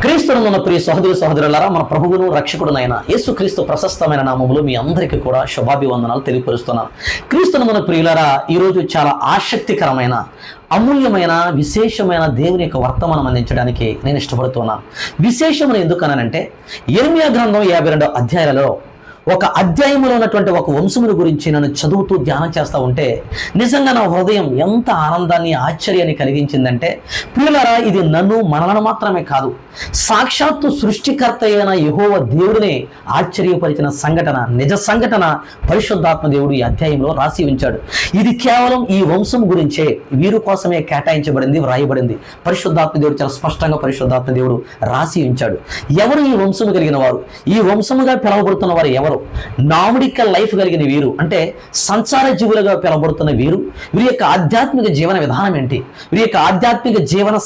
క్రీస్తునందున్న ప్రియ సహోదరి సహోదరులారా, మన ప్రభువును రక్షకుడునైన యేసుక్రీస్తు ప్రశస్తమైన నామములో మీ అందరికీ కూడా శుభాభివందనాలు తెలియపరుస్తున్నాను. క్రీస్తునందున్న ప్రియులారా, ఈరోజు చాలా ఆసక్తికరమైన, అమూల్యమైన, విశేషమైన దేవుని యొక్క వర్తమానం అందించడానికి నేను ఇష్టపడుతున్నాను. విశేషమైన ఎందుకనంటే, యిర్మీయా గ్రంథం 52 అధ్యాయాలలో ఒక అధ్యాయంలో ఉన్నటువంటి ఒక వంశముని గురించి నన్ను చదువుతూ ధ్యానం చేస్తూ ఉంటే నిజంగా నా హృదయం ఎంత ఆనందాన్ని, ఆశ్చర్యాన్ని కలిగించిందంటే, ప్రియులారా, ఇది మనలను మాత్రమే కాదు, సాక్షాత్తు సృష్టికర్త అయిన యెహోవా దేవుడినే ఆశ్చర్యపరిచిన సంఘటన, నిజ సంఘటన పరిశుద్ధాత్మ దేవుడు ఈ అధ్యాయంలో రాసి ఉంచాడు. ఇది కేవలం ఈ వంశం గురించే, వీరు కోసమే కేటాయించబడింది, వ్రాయబడింది. పరిశుద్ధాత్మ దేవుడు చాలా స్పష్టంగా పరిశుద్ధాత్మ దేవుడు రాసి ఉంచాడు. ఎవరు ఈ వంశము కలిగిన వారు? ఈ వంశముగా పిలువబడుతున్న వారు ఎవరు? నామిడికల్ లైఫ్ కలిగిన వీరు, అంటే సంసార జీవులుగా పిలువబడుతున్న వీరు. వీరి యొక్క ఆధ్యాత్మిక జీవన విధానం ఏంటి? వీరి యొక్క ఆధ్యాత్మిక జీవన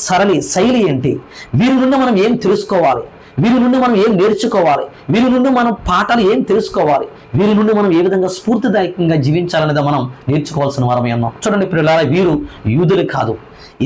శైలి ఏంటి? వీరి నుండి మనం ఏం తెలుసుకోవాలి? వీరి నుండి మనం ఏం నేర్చుకోవాలి? వీరి నుండి మనం పాఠాలు ఏం తెలుసుకోవాలి? వీరి నుండి మనం ఏ విధంగా స్ఫూర్తిదాయకంగా జీవించాలనేది మనం నేర్చుకోవాల్సిన వారమే అన్నాం. చూడండి ప్రియులారా, వీరు యూదులు కాదు,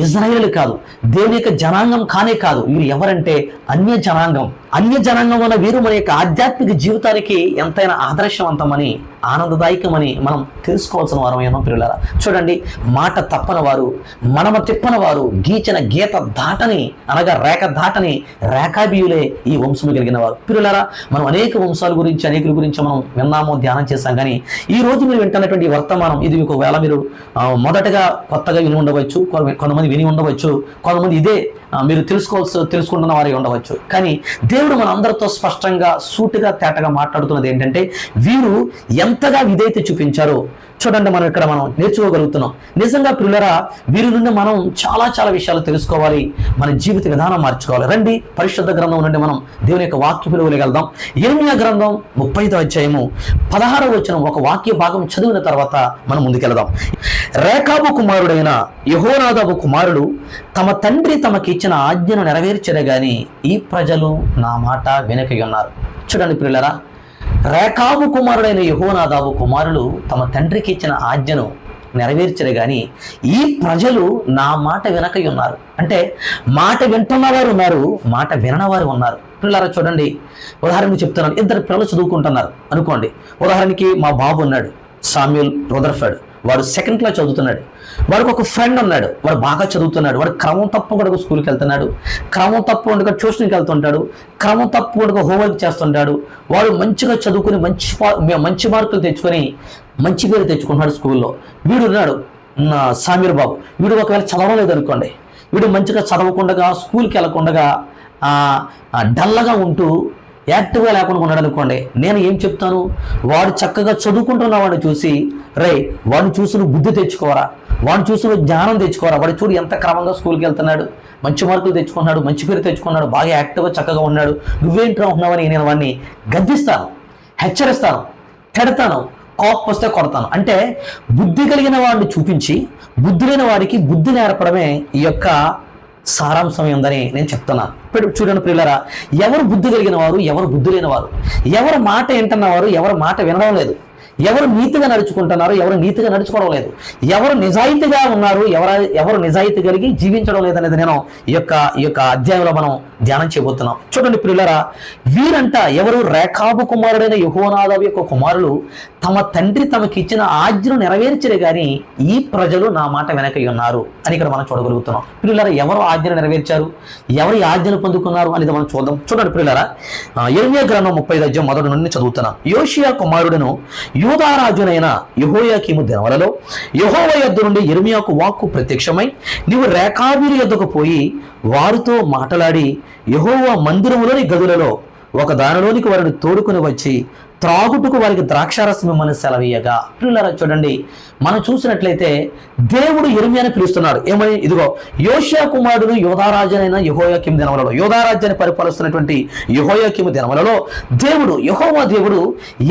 ఇజ్రాయేలు కాదు, దేవుని యొక్క జనాంగం కానే కాదు. వీరు ఎవరంటే అన్య జనాంగం. అన్య జనాంగం వల్ల వీరు మన యొక్క ఆధ్యాత్మిక జీవితానికి ఎంతైనా ఆదర్శవంతమని, ఆనందదాయకమని మనం తెలుసుకోవాల్సిన వారమేమో ప్రియులారా. చూడండి, మాట తప్పని వారు, మనమ తిప్పని వారు, గీచిన గీత దాటని, అనగా రేఖ దాటని రేఖాబీయులే ఈ వంశము కలిగిన వారు. ప్రియులారా, మనం అనేక వంశాల గురించి, అనేకుల గురించి మనం విన్నాము, ధ్యానం చేశాం. కానీ ఈ రోజు మీరు వింటున్నటువంటి వర్తమానం, ఇది ఒకవేళ మీరు మొదటగా కొత్తగా విని ఉండవచ్చు, కొంతమంది విని ఉండవచ్చు, కొంతమంది ఇదే మీరు తెలుసుకుంటున్న వారి ఉండవచ్చు. కానీ దేవుడు మన అందరితో స్పష్టంగా, సూటిగా, తేటగా మాట్లాడుతున్నది ఏంటంటే, వీరు ఎంతగా విధేయత చూపించారో చూడండి. మనం ఇక్కడ నేర్చుకోగలుగుతున్నాం. నిజంగా ప్రియులారా, వీరి నుండి మనం చాలా విషయాలు తెలుసుకోవాలి, మన జీవిత విధానం మార్చుకోవాలి. రండి, పరిశుద్ధ గ్రంథం నుండి మనం దేవుని యొక్క వాక్య విలువలకు వెళ్దాం. యిర్మీయా గ్రంథం 35వ అధ్యాయము 16వ వచనం ఒక వాక్య భాగం చదివిన తర్వాత మనం ముందుకెళ్దాం. రేకాబు కుమారుడైన యెహోనాదాబు కుమారుడు తమ తండ్రి తమకిచ్చిన ఆజ్ఞను నెరవేర్చరే గాని ఈ ప్రజలు నా మాట వెనక ఉన్నారు. చూడండి ప్రియులారా, రేకాబు కుమారుడైన యెహోనాదాబు కుమారులు తమ తండ్రికి ఇచ్చిన ఆజ్ఞను నెరవేర్చరే గాని ఈ ప్రజలు నా మాట వెనక ఉన్నారు. అంటే మాట వింటున్నవారు ఉన్నారు, మాట విననివారు ఉన్నారు. పిల్లలారా చూడండి, ఉదాహరణకు చెప్తున్నాను. ఇద్దరు పిల్లలు చదువుకుంటున్నారు అనుకోండి. ఉదాహరణకి మా బాబు ఉన్నాడు, సామ్యూల్ రదర్ఫర్డ్. వాడు 2nd క్లాస్ చదువుతున్నాడు. వాడికి ఒక ఫ్రెండ్ ఉన్నాడు, వాడు బాగా చదువుతున్నాడు. వాడు క్రమం తప్పకుండా స్కూల్కి వెళ్తున్నాడు, క్రమం తప్పకుండా ట్యూషన్కి వెళ్తుంటాడు, క్రమం తప్పకుండా హోంవర్క్ చేస్తుంటాడు. వాడు మంచిగా చదువుకుని మంచి మార్కులు తెచ్చుకొని మంచి పేరు తెచ్చుకుంటున్నాడు స్కూల్లో. వీడు ఉన్నాడు సామీర్ బాబు. వీడు ఒకవేళ చదవలేదు అనుకోండి, వీడు మంచిగా చదవకుండా, స్కూల్కి వెళ్ళకుండా డల్లగా ఉంటూ యాక్టివ్గా లేకుండా ఉన్నాడు అనుకోండి. నేను ఏం చెప్తాను? వాడు చక్కగా చదువుకుంటున్న వాడిని చూసి, వాడిని చూసి నువ్వు బుద్ధి తెచ్చుకోరా, వాడిని చూసి నువ్వు జ్ఞానం తెచ్చుకోరా, వాడు చూడు ఎంత క్రమంగా స్కూల్కి వెళ్తున్నాడు, మంచి మార్కులు తెచ్చుకున్నాడు, మంచి పేరు తెచ్చుకున్నాడు, బాగా యాక్టివ్గా చక్కగా ఉన్నాడు, నువ్వేంట్రా ఉంటున్నావని నేను వాడిని గద్దిస్తాను, హెచ్చరిస్తాను, తిడతాను, కోపం వస్తే కొడతాను. అంటే బుద్ధి కలిగిన వాడిని చూపించి బుద్ధి లేని వాడికి బుద్ధి నేర్పడమే ఈ యొక్క సారాంశం ఉందని నేను చెప్తున్నాను. ఇప్పుడు చూడండి ప్రియులారా, ఎవరు బుద్ధి కలిగిన వారు, ఎవరు బుద్ధి లేని వారు, ఎవరు మాట వింటున్నవారు, ఎవరు మాట వినడం లేదు, ఎవరు నీతిగా నడుచుకుంటున్నారు, ఎవరు నీతిగా నడుచుకోవడం లేదు, ఎవరు నిజాయితీగా ఉన్నారు, ఎవరు నిజాయితీ కలిగి జీవించడం లేదనేది నేను ఈ యొక్క అధ్యాయంలో మనం ధ్యానం చేయబోతున్నాం. చూడండి ప్రియులారా, వీరంట ఎవరు? రేకాబు కుమారుడైన యెహోనాదాబు యొక్క కుమారులు తమ తండ్రి తమకి ఇచ్చిన ఆజ్ఞను నెరవేర్చరే గాని ఈ ప్రజలు నా మాట వెనక ఉన్నారు అని ఇక్కడ మనం చూడగలుగుతున్నాం. ప్రియులారా, ఎవరు ఆజ్ఞను నెరవేర్చారు, ఎవరి ఆజ్ఞను పొందుకున్నారు అనేది మనం చూద్దాం. చూడండి ప్రియులారా, యిర్మీయా గ్రంథం 35వ అధ్యాయం మొదటి నుండి చదువుతున్నాం. యోషియా కుమారుడును యూదారాజునైన యెహోయాకీము దినములలో యెహోవా యొద్ద నుండి యిర్మీయాకు వాక్కు ప్రత్యక్షమై, నీవు రేకాబీయుల యొద్దకు పోయి వారితో మాట్లాడి యెహోవా మందిరములోని గదులలో ఒక దానిలోనికి వారిని తోడుకుని వచ్చి త్రాగుటకు వారికి ద్రాక్షారసం ఇమ్మని సెలవీయగా. పిల్లలారా చూడండి, మనం చూసినట్లయితే దేవుడు యిర్మీయాని పిలుస్తున్నాడు. ఏమని? ఇదిగో, యోషియా కుమారుడు యోధారాజైన యెహోయాకీము దినములలో, యోధారాజ్యాన్ని పరిపాలిస్తున్నటువంటి యెహోయాకీము దినములలో యెహోవా దేవుడు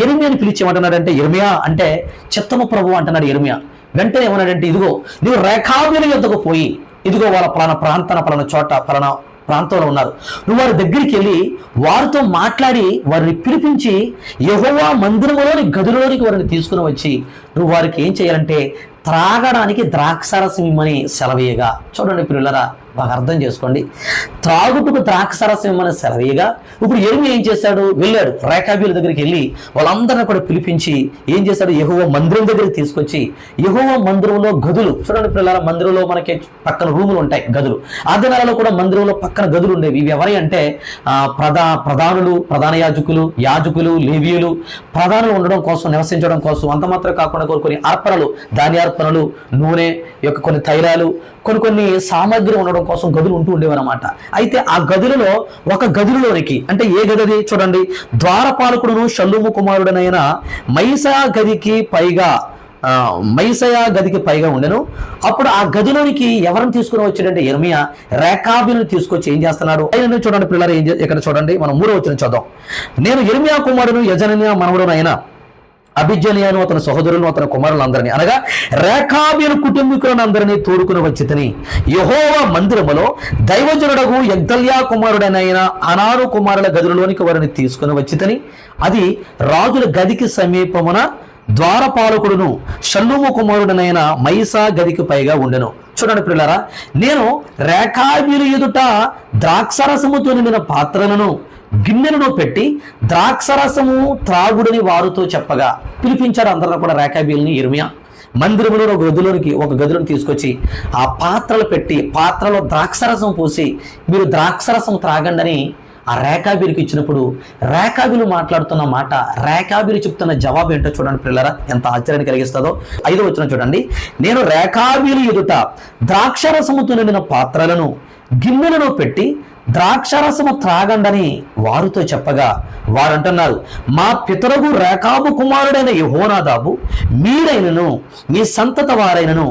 యిర్మీయాని పిలిచి ఏమంటున్నాడంటే, యిర్మీయా అంటే చిత్తము ప్రభువు అంటున్నాడు యిర్మీయా. వెంటనే ఏమన్నాడంటే, ఇదిగో నువ్వు రేకాబీయుల యొద్దకు పోయి, ఇదిగో వాళ్ళ పలానా చోట పలానా ప్రాంతంలో ఉన్నారు, నువ్వు వారి దగ్గరికి వెళ్ళి వారితో మాట్లాడి వారిని పిలిపించి యెహోవా మందిరంలోని గదిలోనికి వారిని తీసుకుని వచ్చి నువ్వు వారికి ఏం చేయాలంటే త్రాగడానికి ద్రాక్షారసం ఇమ్మని సెలవేయగా. చూడండి ప్రియులారా, బాగా అర్థం చేసుకోండి. త్రాగుటకు ద్రాక్షారసం ఇమ్మని సెలవేయగా ఇప్పుడు యెరెమీయా ఏం చేశాడు? వెళ్ళాడు రేకాబీల దగ్గరికి వెళ్ళి వాళ్ళందరినీ కూడా పిలిపించి ఏం చేశాడు? యెహోవా మందిరం దగ్గరికి తీసుకొచ్చి యెహోవా మందిరంలో గదులు చూడండి పిల్లల, మందిరంలో మనకి పక్కన రూములు ఉంటాయి, గదులు. ఆ దినాలలో కూడా మందిరంలో పక్కన గదులు ఉండేవి. ఇవి ఎవరి అంటే ప్రధానులు, ప్రధాన యాజకులు, లేవీయులు ప్రధానులు ఉండడం కోసం, నివసించడం కోసం. అంత మాత్రం కాకుండా కొన్ని అర్పణలు, ధాన్యార్పణలు, నూనె యొక్క కొన్ని తైలాలు, కొన్ని సామాగ్రి ఉండడం కోసం గదులు ఉంటూ ఉండేవన్నమాట. అయితే ఆ గదులలో ఒక గదిలోనికి, అంటే ఏ గది చూడండి, ద్వారపాలకుడును షల్లూము కుమారుడనైన మైసయా గదికి పైగా ఉండెను. అప్పుడు ఆ గదిలోనికి ఎవరిని తీసుకుని వచ్చాడంటే యెరెమీయా రేకాబీలను తీసుకొచ్చి ఏం చేస్తున్నాడు ఆయన చూడండి పిల్లలు. ఇక్కడ చూడండి, మనం 3వ వచనం చూద్దాం. నేను యెరెమీయా కుమారుడు యజనన్యా మనవడునైన అబిజ్జనియాను అతని సహోదరులను అతని కుమారులందరినీ అనగా రేకాబీల కుటుంబీకులను అందరినీ తోడుకుని వచ్చితిని. యెహోవా మందిరములో దైవజనుడగు యగ్దల్యా కుమారుడనైన అనాను కుమారుల గదులలోనికి వారిని తీసుకుని వచ్చితిని. అది రాజుల గదికి సమీపమున ద్వారపాలకుడును షల్లూము కుమారుడనైన మైసా గదికి పైగా ఉండెను. చూడండి ప్రియులారా, నేను రేకాబీల ఎదుట ద్రాక్షారసముతో నిండిన పాత్రలను గిన్నెలను పెట్టి ద్రాక్షరసము త్రాగుడని వారితో చెప్పగా పిలిపించారు అందరూ కూడా రేకాబీలని యెరెమీయా. మందిరంలో ఒక గదిలోకి తీసుకొచ్చి ఆ పాత్రలు పెట్టి పాత్రలో ద్రాక్షరసం పోసి మీరు ద్రాక్షరసం త్రాగండి అని ఆ రేకాబీలకు ఇచ్చినప్పుడు రేకాబీలు మాట్లాడుతున్న మాట, రేకాబీలు చెప్తున్న జవాబు ఏంటో చూడండి పిల్లరా, ఎంత ఆశ్చర్యాన్ని కలిగిస్తుందో. 5వ వచనం చూడండి. నేను రేకాబీలు ఎదుట ద్రాక్షరసముతో నిండిన పాత్రలను గిన్నెలను పెట్టి ద్రాక్షరసము త్రాగండని వారితో చెప్పగా వారంటున్నారు, మా పితరుగు రేకాబు కుమారుడైన యెహోనాదాబు మీరైనను మీ సంతత వారైనను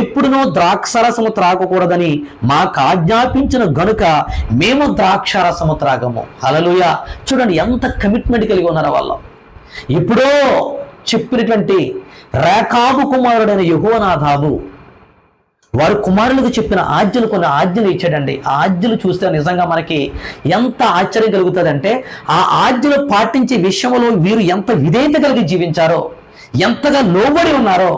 ఎప్పుడునూ ద్రాక్షరసము త్రాగకూడదని మాకు ఆజ్ఞాపించిన గనుక మేము ద్రాక్షరసము త్రాగము. హల్లెలూయా. చూడండి ఎంత కమిట్మెంట్ కలిగి ఉన్నారో వాళ్ళు. ఎప్పుడో చెప్పినటువంటి రేకాబు కుమారుడైన యెహోనాదాబు వారి కుమారులకు చెప్పిన ఆజ్ఞలు, కొన్ని ఆజ్ఞలు ఇచ్చాడండి. ఆ ఆజ్ఞలు చూస్తే నిజంగా మనకి ఎంత ఆశ్చర్యం కలుగుతుందంటే ఆ ఆజ్ఞలు పాటించే విషయంలో వీరు ఎంత విధేయత కలిగి జీవించారో, ఎంతగా లోబడి ఉన్నారో,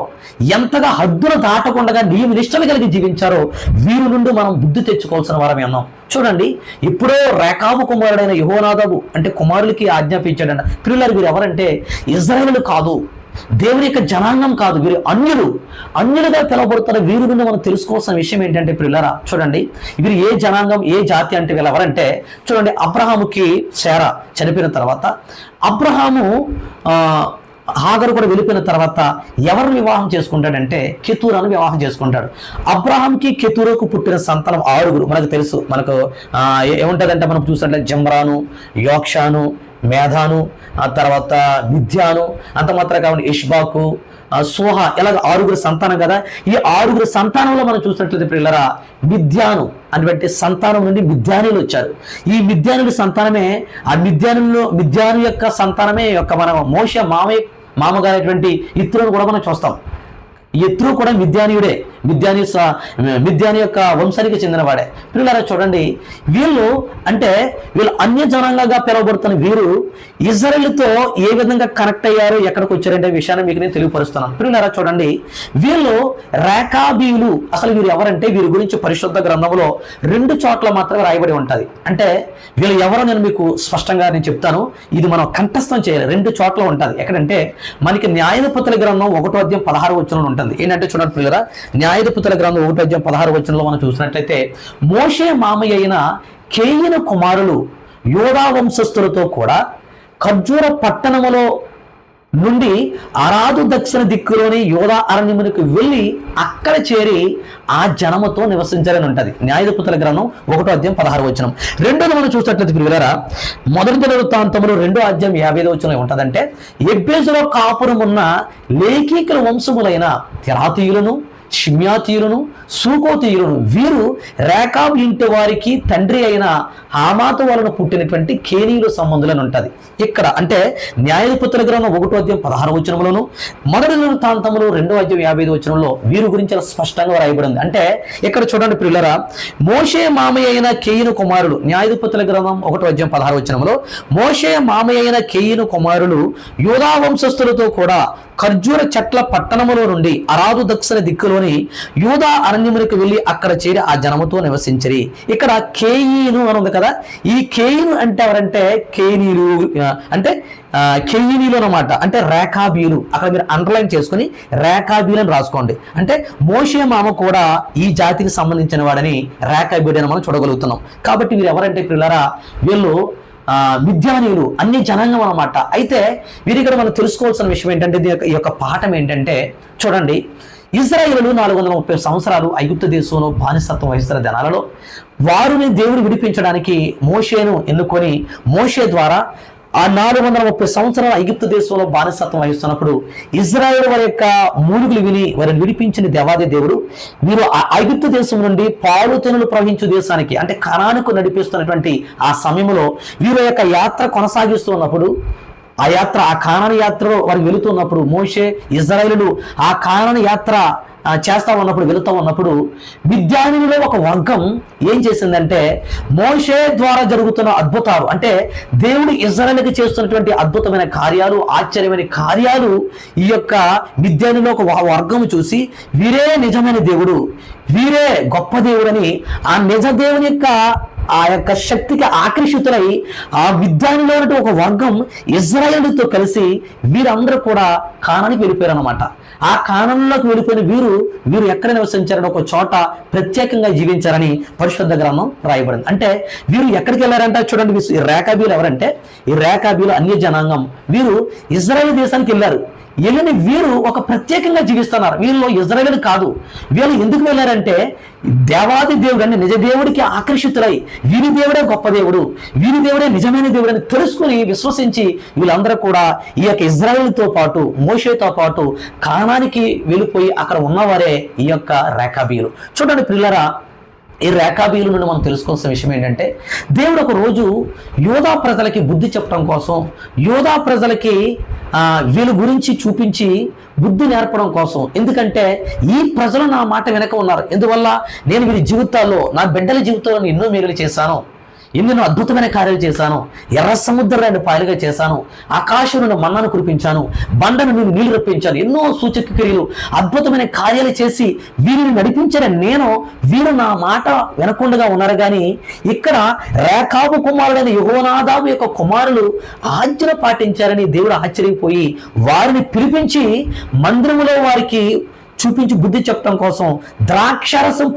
ఎంతగా హద్దులు దాటకుండా నియమ నిష్టలు కలిగి జీవించారో వీరి నుండి మనం బుద్ధి తెచ్చుకోవాల్సిన వారమే ఉన్నాం. చూడండి, ఇప్పుడో రేకాబు కుమారుడైన యెహోనాదాబు అంటే కుమారులకి ఆజ్ఞాపించాడంట. పిల్లలు వీరు ఎవరంటే ఇశ్రాయేలు కాదు, దేవుని యొక్క జనాంగం కాదు, వీరు అన్యులుగా పిలవబడుతున్న వీరి నుండి మనం తెలుసుకోవాల్సిన విషయం ఏంటంటే ప్రియులారా, చూడండి వీరు ఏ జనాంగం, ఏ జాతి అంటే వీళ్ళు ఎవరంటే చూడండి, అబ్రహాముకి శారా చనిపోయిన తర్వాత అబ్రహాము హాగరు కూడా వెళ్ళిపోయిన తర్వాత ఎవరిని వివాహం చేసుకుంటాడంటే కెతూరాను వివాహం చేసుకుంటాడు. అబ్రహాంకి కెతూరుకు పుట్టిన సంతానం 6 మనకు తెలుసు. మనకు ఏముంటుందంటే మనం చూసినట్లయితే జమ్రాను, యోక్షాను, మేధాను, ఆ తర్వాత మిథ్యాను, అంత మాత్రం కావాలి ఇష్బాకు, సోహ, ఇలాగ 6 సంతానం కదా. ఈ 6 సంతానంలో మనం చూసినట్లయితే పిల్లరా మిథ్యాను అటువంటి సంతానం నుండి మిథ్యానీలు వచ్చారు. ఈ మిథ్యానుల సంతానమే మిథ్యాను యొక్క సంతానమే మన మోషే మామగారైనటువంటి ఇత్రోను కూడా మనం చూస్తాం. ఇత్రో కూడా మిథ్యానీయుడే, మిథ్యాని యొక్క వంశానికి చెందినవాడే. పిల్లలారా చూడండి, వీళ్ళు అన్య జనాంగంగా పిలువబడుతున్న వీరు ఇజ్రాయేలుతో ఏ విధంగా కనెక్ట్ అయ్యారు, ఎక్కడికి వచ్చారంటే విషయాన్ని మీకు నేను తెలియపరుస్తున్నాను. పిల్లలారా చూడండి, వీళ్ళు రేకాబీలు. అసలు వీరు ఎవరంటే వీరి గురించి పరిశుద్ధ గ్రంథంలో 2 చోట్ల మాత్రమే రాయబడి ఉంటుంది. అంటే వీళ్ళు ఎవరో నేను మీకు స్పష్టంగా నేను చెప్తాను, ఇది మనం కంఠస్థం చేయాలి. 2 చోట్ల ఉంటుంది. ఎక్కడంటే మనకి న్యాయాధిపతుల గ్రంథం 1వ అధ్యాయం 16వ వచనంలో ఉంటుంది. ఏంటంటే చూడండి పిల్లరా, న్యాయాధిపతుల గ్రంథం 1వ అధ్యాయం 16వ వచనంలో మనం చూసినట్లయితే మోషే మామయ్య అయిన కేయిను కుమారులు యోధా వంశస్థులతో కూడా ఖర్జూర పట్టణములో నుండి అరాదు దక్షిణ దిక్కులోని యోధా అరణ్యమునికి వెళ్ళి అక్కడ చేరి ఆ జనముతో నివసించాలని ఉంటుంది. న్యాయాధిపతుల గ్రంథం 1వ అధ్యాయం 16వ వచనం. రెండోది మనం చూసినట్లయితే పిల్లరా, మొదటి దినవృత్తాంతములు 2వ అధ్యాయం 55వ వచనం ఉంటుందంటే ఎబ్బేజులో కాపురం ఉన్న లేఖికుల వంశములైన తెరాతీయులను, షిమ్యాతీయులను, సూకోతీయులను వీరు రేకాబు ఇంటి వారికి తండ్రి అయిన హామాతు వలన పుట్టినటువంటి కేనీయుల సంబంధులను ఉంటుంది. ఇక్కడ అంటే న్యాయాధిపతుల గ్రంథం 1వ అధ్యాయం 16వ వచనంలోను, మొదటి వృత్తాంతములు 2వ అధ్యాయం 55వ వచనంలో వీరు గురించి స్పష్టంగా రాయబడి ఉంది. అంటే ఇక్కడ చూడండి ప్రియులరా, మోషే మామయ్య అయిన కేయిను కుమారులు, న్యాయాధిపతుల గ్రంథం 1వ అధ్యాయం 16వ వచనంలో మోషే మామయ్య అయిన కేయిను కుమారులు యోధా వంశస్థులతో కూడా ఖర్జూర చెట్ల పట్టణములో నుండి అరాదు దక్షిణ దిక్కులోని యూదా అరణ్యములకు వెళ్ళి అక్కడ చేరి ఆ జనముతో నివసించిరి. ఇక్కడ కేయీను అని ఉంది కదా, ఈ కేయిను అంటే ఎవరంటే కేనీలు అంటే కెయ్యనీలు అనమాట, అంటే రేఖాబీలు. అక్కడ మీరు అండర్లైన్ చేసుకుని రేఖాబీలు అని రాసుకోండి. అంటే మోషే మామ కూడా ఈ జాతికి సంబంధించిన వాడని రేఖాబీడు అని మనం చూడగలుగుతున్నాం. కాబట్టి వీరు ఎవరంటే పిల్లరా, వీళ్ళు మిద్యానీయులు, అన్ని జనాంగం అనమాట. అయితే వీరి ఇక్కడ మనం తెలుసుకోవాల్సిన విషయం ఏంటంటే, ఈ యొక్క పాఠం ఏంటంటే చూడండి, ఇజ్రాయేలు 430 సంవత్సరాలు ఐగుప్తు దేశంలో బానిసత్వం వహిస్తున్న దినాలలో వారిని దేవుడు విడిపించడానికి మోషేను ఎన్నుకొని మోషే ద్వారా ఆ 430 సంవత్సరాల ఐగుప్తు దేశంలో బానిసత్వం వహిస్తున్నప్పుడు ఇజ్రాయేల్ వారి యొక్క మూలుగులు విని వారిని విడిపించిన దేవాది దేవుడు వీరు ఆ ఐగుప్తు దేశం నుండి పాలు తెనులు ప్రవహించు దేశానికి అంటే కనానుకు నడిపిస్తున్నటువంటి ఆ సమయంలో వీరి యొక్క యాత్ర కొనసాగిస్తున్నప్పుడు ఆ కానాను యాత్రలో వారు వెళుతున్నప్పుడు మోషే ఇజ్రాయేలులు ఆ కానాను యాత్ర చేస్తా ఉన్నప్పుడు వెళుతూ ఉన్నప్పుడు మిద్యానీయులో ఒక వర్గం ఏం చేసిందంటే మోషే ద్వారా జరుగుతున్న అద్భుతాలు అంటే దేవుడు ఇజ్రాయేలుకి చేస్తున్నటువంటి అద్భుతమైన కార్యాలు, ఆశ్చర్యమైన కార్యాలు ఈ యొక్క మిద్యానీయులో ఒక వర్గం చూసి వీరే నిజమైన దేవుడు, వీరే గొప్ప దేవుడని ఆ నిజ దేవుని యొక్క ఆ యొక్క శక్తికి ఆకర్షితులై ఆ మిద్యానీలో ఒక వర్గం ఇజ్రాయేలుతో కలిసి వీరందరూ కూడా కానానికి వెళ్ళిపోయారు అనమాట. ఆ కానాన్లోకి వెళ్ళిపోయిన వీరు ఎక్కడ నివసించారని ఒక చోట ప్రత్యేకంగా జీవించారని పరిశుద్ధ గ్రంథం రాయబడింది. అంటే వీరు ఎక్కడికి వెళ్ళారంటే చూడండి, ఈ రేఖాబీలు ఎవరంటే ఈ రేఖాబీలు అన్య జనాంగం. వీరు ఇజ్రాయేల్ దేశానికి వెళ్ళారు. వెళ్ళని వీరు ఒక ప్రత్యేకంగా జీవిస్తున్నారు. వీళ్ళు ఇజ్రాయేలు కాదు. వీళ్ళు ఎందుకు వెళ్ళారంటే దేవాది దేవుడు అంటే నిజ దేవుడికి ఆకర్షితులై వీరి దేవుడే గొప్ప దేవుడు, వీరి దేవుడే నిజమైన దేవుడు అని తెలుసుకుని విశ్వసించి వీళ్ళందరూ కూడా ఈ యొక్క ఇజ్రాయేలుతో పాటు మోషేతో పాటు కానానికి వెళ్ళిపోయి అక్కడ ఉన్నవారే ఈ యొక్క రేఖాబీలు. చూడండి ప్రియులారా, ఈ రేఖాబీలు నుండి మనం తెలుసుకోవాల్సిన విషయం ఏంటంటే దేవుడు ఒక రోజు యోధా ప్రజలకి బుద్ధి చెప్పడం కోసం, యోధా ప్రజలకి వీళ్ళ గురించి చూపించి బుద్ధి నేర్పడం కోసం. ఎందుకంటే ఈ ప్రజలు నా మాట వెనక ఉన్నారు. ఎందువల్ల నేను వీరి జీవితాల్లో, నా బిడ్డల జీవితాల్లో ఎన్నో మేలు చేశాను, ఎన్నెన్నో అద్భుతమైన కార్యాలు చేశాను, ఎర్ర సముద్రాన్ని పాయలుగా చేశాను, ఆకాశం నుండి మన్నాను కురిపించాను, బండను నేను నీళ్లు రప్పించాను, ఎన్నో సూచక క్రియలు అద్భుతమైన కార్యాలు చేసి వీరిని నడిపించిన నేను, వీరు నా మాట వినకుండా ఉన్నారు. కానీ ఇక్కడ రేఖాబు కుమారుడైన యెహోనాదాబు యొక్క కుమారులు ఆజ్ఞ పాటించారని దేవుడు ఆశ్చర్యపోయి వారిని పిలిపించి మందిరములో వారికి చూపించి బుద్ధి చెప్పడం కోసం ద్రాక్షరసం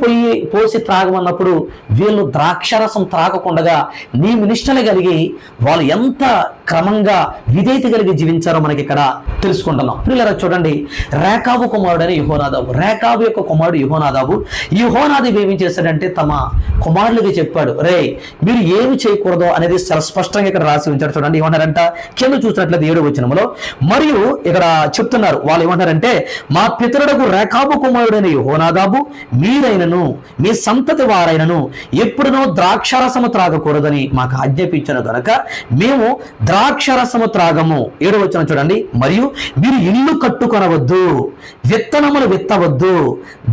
పోసి త్రాగమన్నప్పుడు వీళ్ళు ద్రాక్షరసం త్రాగకుండా నీ నిష్ఠలు కలిగి వాళ్ళు ఎంత క్రమంగా విధేయత కలిగి జీవించారో మనకి ఇక్కడ తెలుసుకుంటున్నాం. పిల్లలు చూడండి, రేఖాబు కుమారుడైన యెహోనాదాబు, రేఖాబు యొక్క కుమారుడు యెహోనాదాబు. యెహోనాదాబు ఏమి చేశాడంటే తమ కుమారులకి చెప్పాడు, రే మీరు ఏమి చేయకూడదో అనేది చాలా స్పష్టంగా ఇక్కడ రాసి ఉంచాడు. చూడండి ఏమన్నారంట, కింద చూసినట్లయితే 7వ వచనంలో మరియు ఇక్కడ చెప్తున్నారు. వాళ్ళు ఏమంటారంటే, మా పితరులకు రేఖాబు కుమారుడైన యెహోనాదాబు మీరైనను మీ సంతతి వారైనను ఎప్పుడునో ద్రాక్షరసము త్రాగకూడదని మాకు ఆజ్ఞాపించను గనక మేము ద్రాక్షరసము త్రాగము. 7వ వచనం చూడండి, మరియు మీరు ఇల్లు కట్టుకొనవద్దు, విత్తనములు విత్తవద్దు,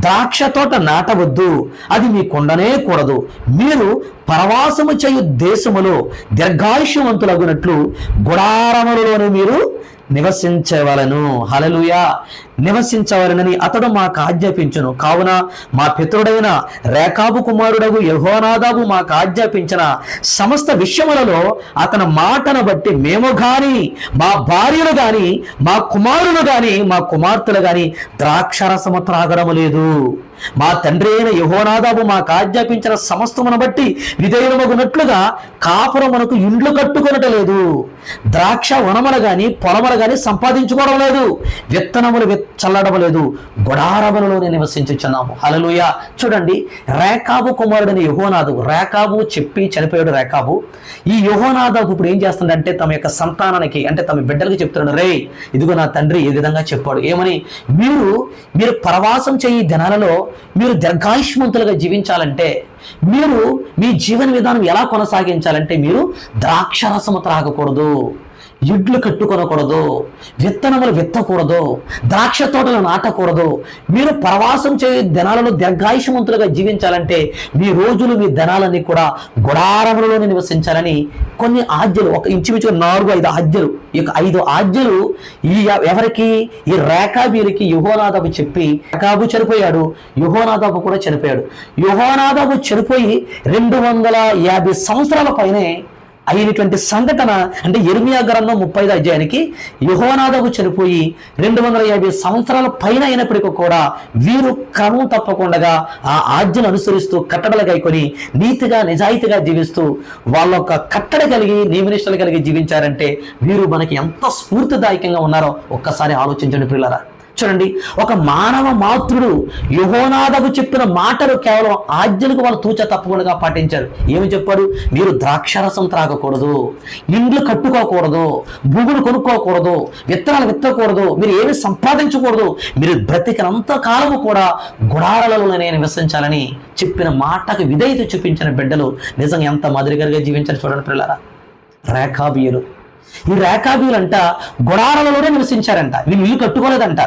ద్రాక్ష తోట నాటవద్దు, అది మీ కొండనే కూడదు. మీరు పరవాసము చేయు దేశములో దీర్ఘాయుష్యవంతులగునట్లు గుడారములలోనే మీరు నివసించవలను. హల్లెలూయా, నివసించవలనని అతడు మాకు ఆజ్ఞాపించును. కావున మా పితరుడైన రేఖాబు కుమారుడగు యెహోనాదాబు మాకు ఆజ్ఞాపించిన సమస్త విషయములలో అతని మాటను బట్టి మేము గాని, మా భార్యలు గాని, మా కుమారులు గాని, మా కుమార్తెలు గాని ద్రాక్షరసము త్రాగడము లేదు. మా తండ్రి అయిన యెహోనాదాబు మాకు ఆజ్ఞాపించిన సమస్తమును బట్టి విధేయులమగునట్లుగా కాపురమునకు ఇండ్లు కట్టుకొనట లేదు, ద్రాక్ష వనములు గాని పొలములు గాని సంపాదించుకోవడం లేదు, విత్తనములు చల్లడం లేదు, గుడారములలోనే నివసించుచున్నాము. హల్లెలూయా. చూడండి, రేఖాబు కుమారుడైన యెహోనాదాబు, రేఖాబు చెప్పి చనిపోయాడు రేఖాబు. ఈ యెహోనాదాబు ఇప్పుడు ఏం చేస్తుందంటే తమ యొక్క సంతానానికి అంటే తమ బిడ్డలకి చెప్తున్నాడు, రే ఇదిగో నా తండ్రి ఏ విధంగా చెప్పాడు ఏమని, మీరు పరవాసం చేయి దినాలలో మీరు దీర్ఘాయుష్మంతులుగా జీవించాలంటే, మీరు మీ జీవన విధానం ఎలా కొనసాగించాలంటే మీరు ద్రాక్షరసము త్రాగకూడదు, ఇడ్లు కట్టుకొనకూడదు, విత్తనములు విత్తకూడదు, ద్రాక్ష తోటలు నాటకూడదు. మీరు ప్రవాసం చేయే దినాలలో దీర్ఘాయుషమంతులుగా జీవించాలంటే మీ రోజులు మీ దినాలన్నీ కూడా గుడారములలోనే నివసించాలని కొన్ని ఆజ్ఞలు, ఒక ఇంచుమించుగా 4-5 ఆజ్ఞలు. ఈ 5 ఆజ్ఞలు ఎవరికి? ఈ రేకాబీయులకి యెహోనాదాబు చెప్పి, రేకాబు చనిపోయాడు, యెహోనాదాబు కూడా చనిపోయాడు. యెహోనాదాబు చనిపోయి 250 సంవత్సరాల పైనే అయినటువంటి సంఘటన. అంటే యిర్మీయా గ్రంథం 35వ అధ్యాయానికి యెహోనాదాబు చనిపోయి 250 సంవత్సరాల పైన అయినప్పటికీ కూడా వీరు క్రమం తప్పకుండా ఆ ఆజ్ఞను అనుసరిస్తూ కట్టడలు గైకొని నీతిగా నిజాయితీగా జీవిస్తూ వాళ్ళ యొక్క కట్టడ కలిగి నియమనిష్టలు కలిగి జీవించారంటే వీరు మనకి ఎంత స్ఫూర్తిదాయకంగా ఉన్నారో ఒక్కసారి ఆలోచించండి ప్రియులారా. చూడండి, ఒక మానవ మాతృడు యెహోనాదాబు చెప్పిన మాటలు కేవలం ఆజ్ఞలకు వాళ్ళు తూచా తప్పకుండా పాటించారు. ఏమి చెప్పాడు? మీరు ద్రాక్షారసం త్రాగకూడదు, ఇండ్లు కట్టుకోకూడదు, భూములు కొనుక్కోకూడదు, విత్తనాలు విత్తకూడదు, మీరు ఏమి సంపాదించకూడదు, మీరు బ్రతికినంత కాలము కూడా గుడారాలలోనే నివసించాలని చెప్పిన మాటకు విధేయత చూపించిన బిడ్డలు నిజంగా ఎంత మాదిరిగా జీవించారు చూడండి పిల్లలారా. రేకాబీయులు, ఈ రేకాబీయులంట గుడారాలలోనే నివసించారంట, వీళ్ళు ఇల్లు కట్టుకోలేదంట.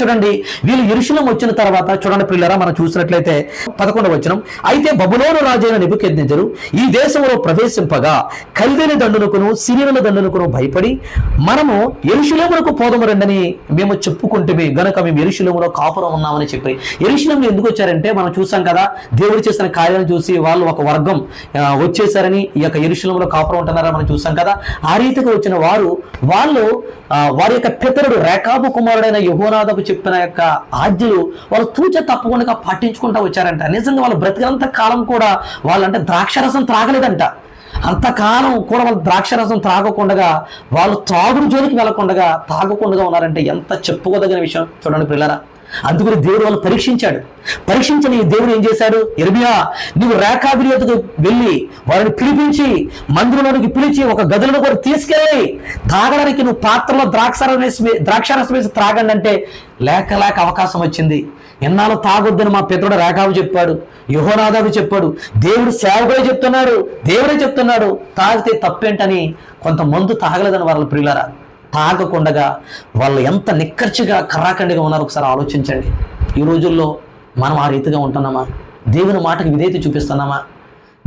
చూడండి, వీళ్ళు యెరూషలేము వచ్చిన తర్వాత చూడండి పిల్లరా, మనం చూసినట్లయితే 11వ వచనం, అయితే బబులోను రాజైన నెబుకద్నెజరు ఈ దేశంలో ప్రవేశింపగా కల్దీయుల దండునకును సిరియనుల దండునకును భయపడి మనము యెరూషలేమునకు పోదము రండని మేము చెప్పుకుంటే గనుక మేము యెరూషలేములో కాపురం ఉన్నామని చెప్పి. యెరూషలేములో ఎందుకు వచ్చారంటే మనం చూసాం కదా, దేవుడు చేసిన కార్యాలను చూసి వాళ్ళు ఒక వర్గం వచ్చేసారని ఈ యొక్క యెరూషలేములో కాపురం ఉంటున్నారని మనం చూసాం కదా. ఆ రీతిగా వచ్చిన వాళ్ళు వారి యొక్క పితరుడు రేకాబు కుమారుడైన యెహోనాదాబు చెప్పిన యొక్క ఆజ్ఞలు వాళ్ళు తూచ తప్పకుండా పాటించుకుంటూ వచ్చారంట. నిజంగా వాళ్ళు బ్రతికినంత కాలం కూడా వాళ్ళంటే ద్రాక్షరసం త్రాగలేదంట. అంతకాలం కూడా వాళ్ళు ద్రాక్షరసం త్రాగకుండా, వాళ్ళు త్రాగుడు జోలికి వెళ్ళకుండా తాగకుండా ఉన్నారంటే ఎంత చెప్పుకోదగిన విషయం చూడండి పిల్లరా. అందుకని దేవుడు వాళ్ళు పరీక్షించని దేవుడు ఏం చేశాడు? యిర్మీయా, నువ్వు రేకాబీయుల యొద్దకు వెళ్ళి వారిని పిలిపించి మందిరంలోనికి పిలిచి ఒక గదులను కూడా తీసుకెళ్ళి తాగడానికి నువ్వు పాత్రలో ద్రాక్షారసం వేసి త్రాగండి అంటే లేక అవకాశం వచ్చింది. ఎన్నాళ్ళు తాగొద్దని మా పితరుడు రేకాబు చెప్పాడు, యెహోనాదాబు చెప్పాడు, దేవుడు సేవకుడే చెప్తున్నాడు తాగితే తప్పేంటని కొంతమంది తాగలేదని వాళ్ళ ప్రియులారా. తాగకుండా వాళ్ళు ఎంత నిక్కర్చిగా కర్రాకండిగా ఉన్నారో ఒకసారి ఆలోచించండి. ఈ రోజుల్లో మనం ఆ రీతిగా ఉంటున్నామా? దేవుని మాటకి విధేయత చూపిస్తున్నామా?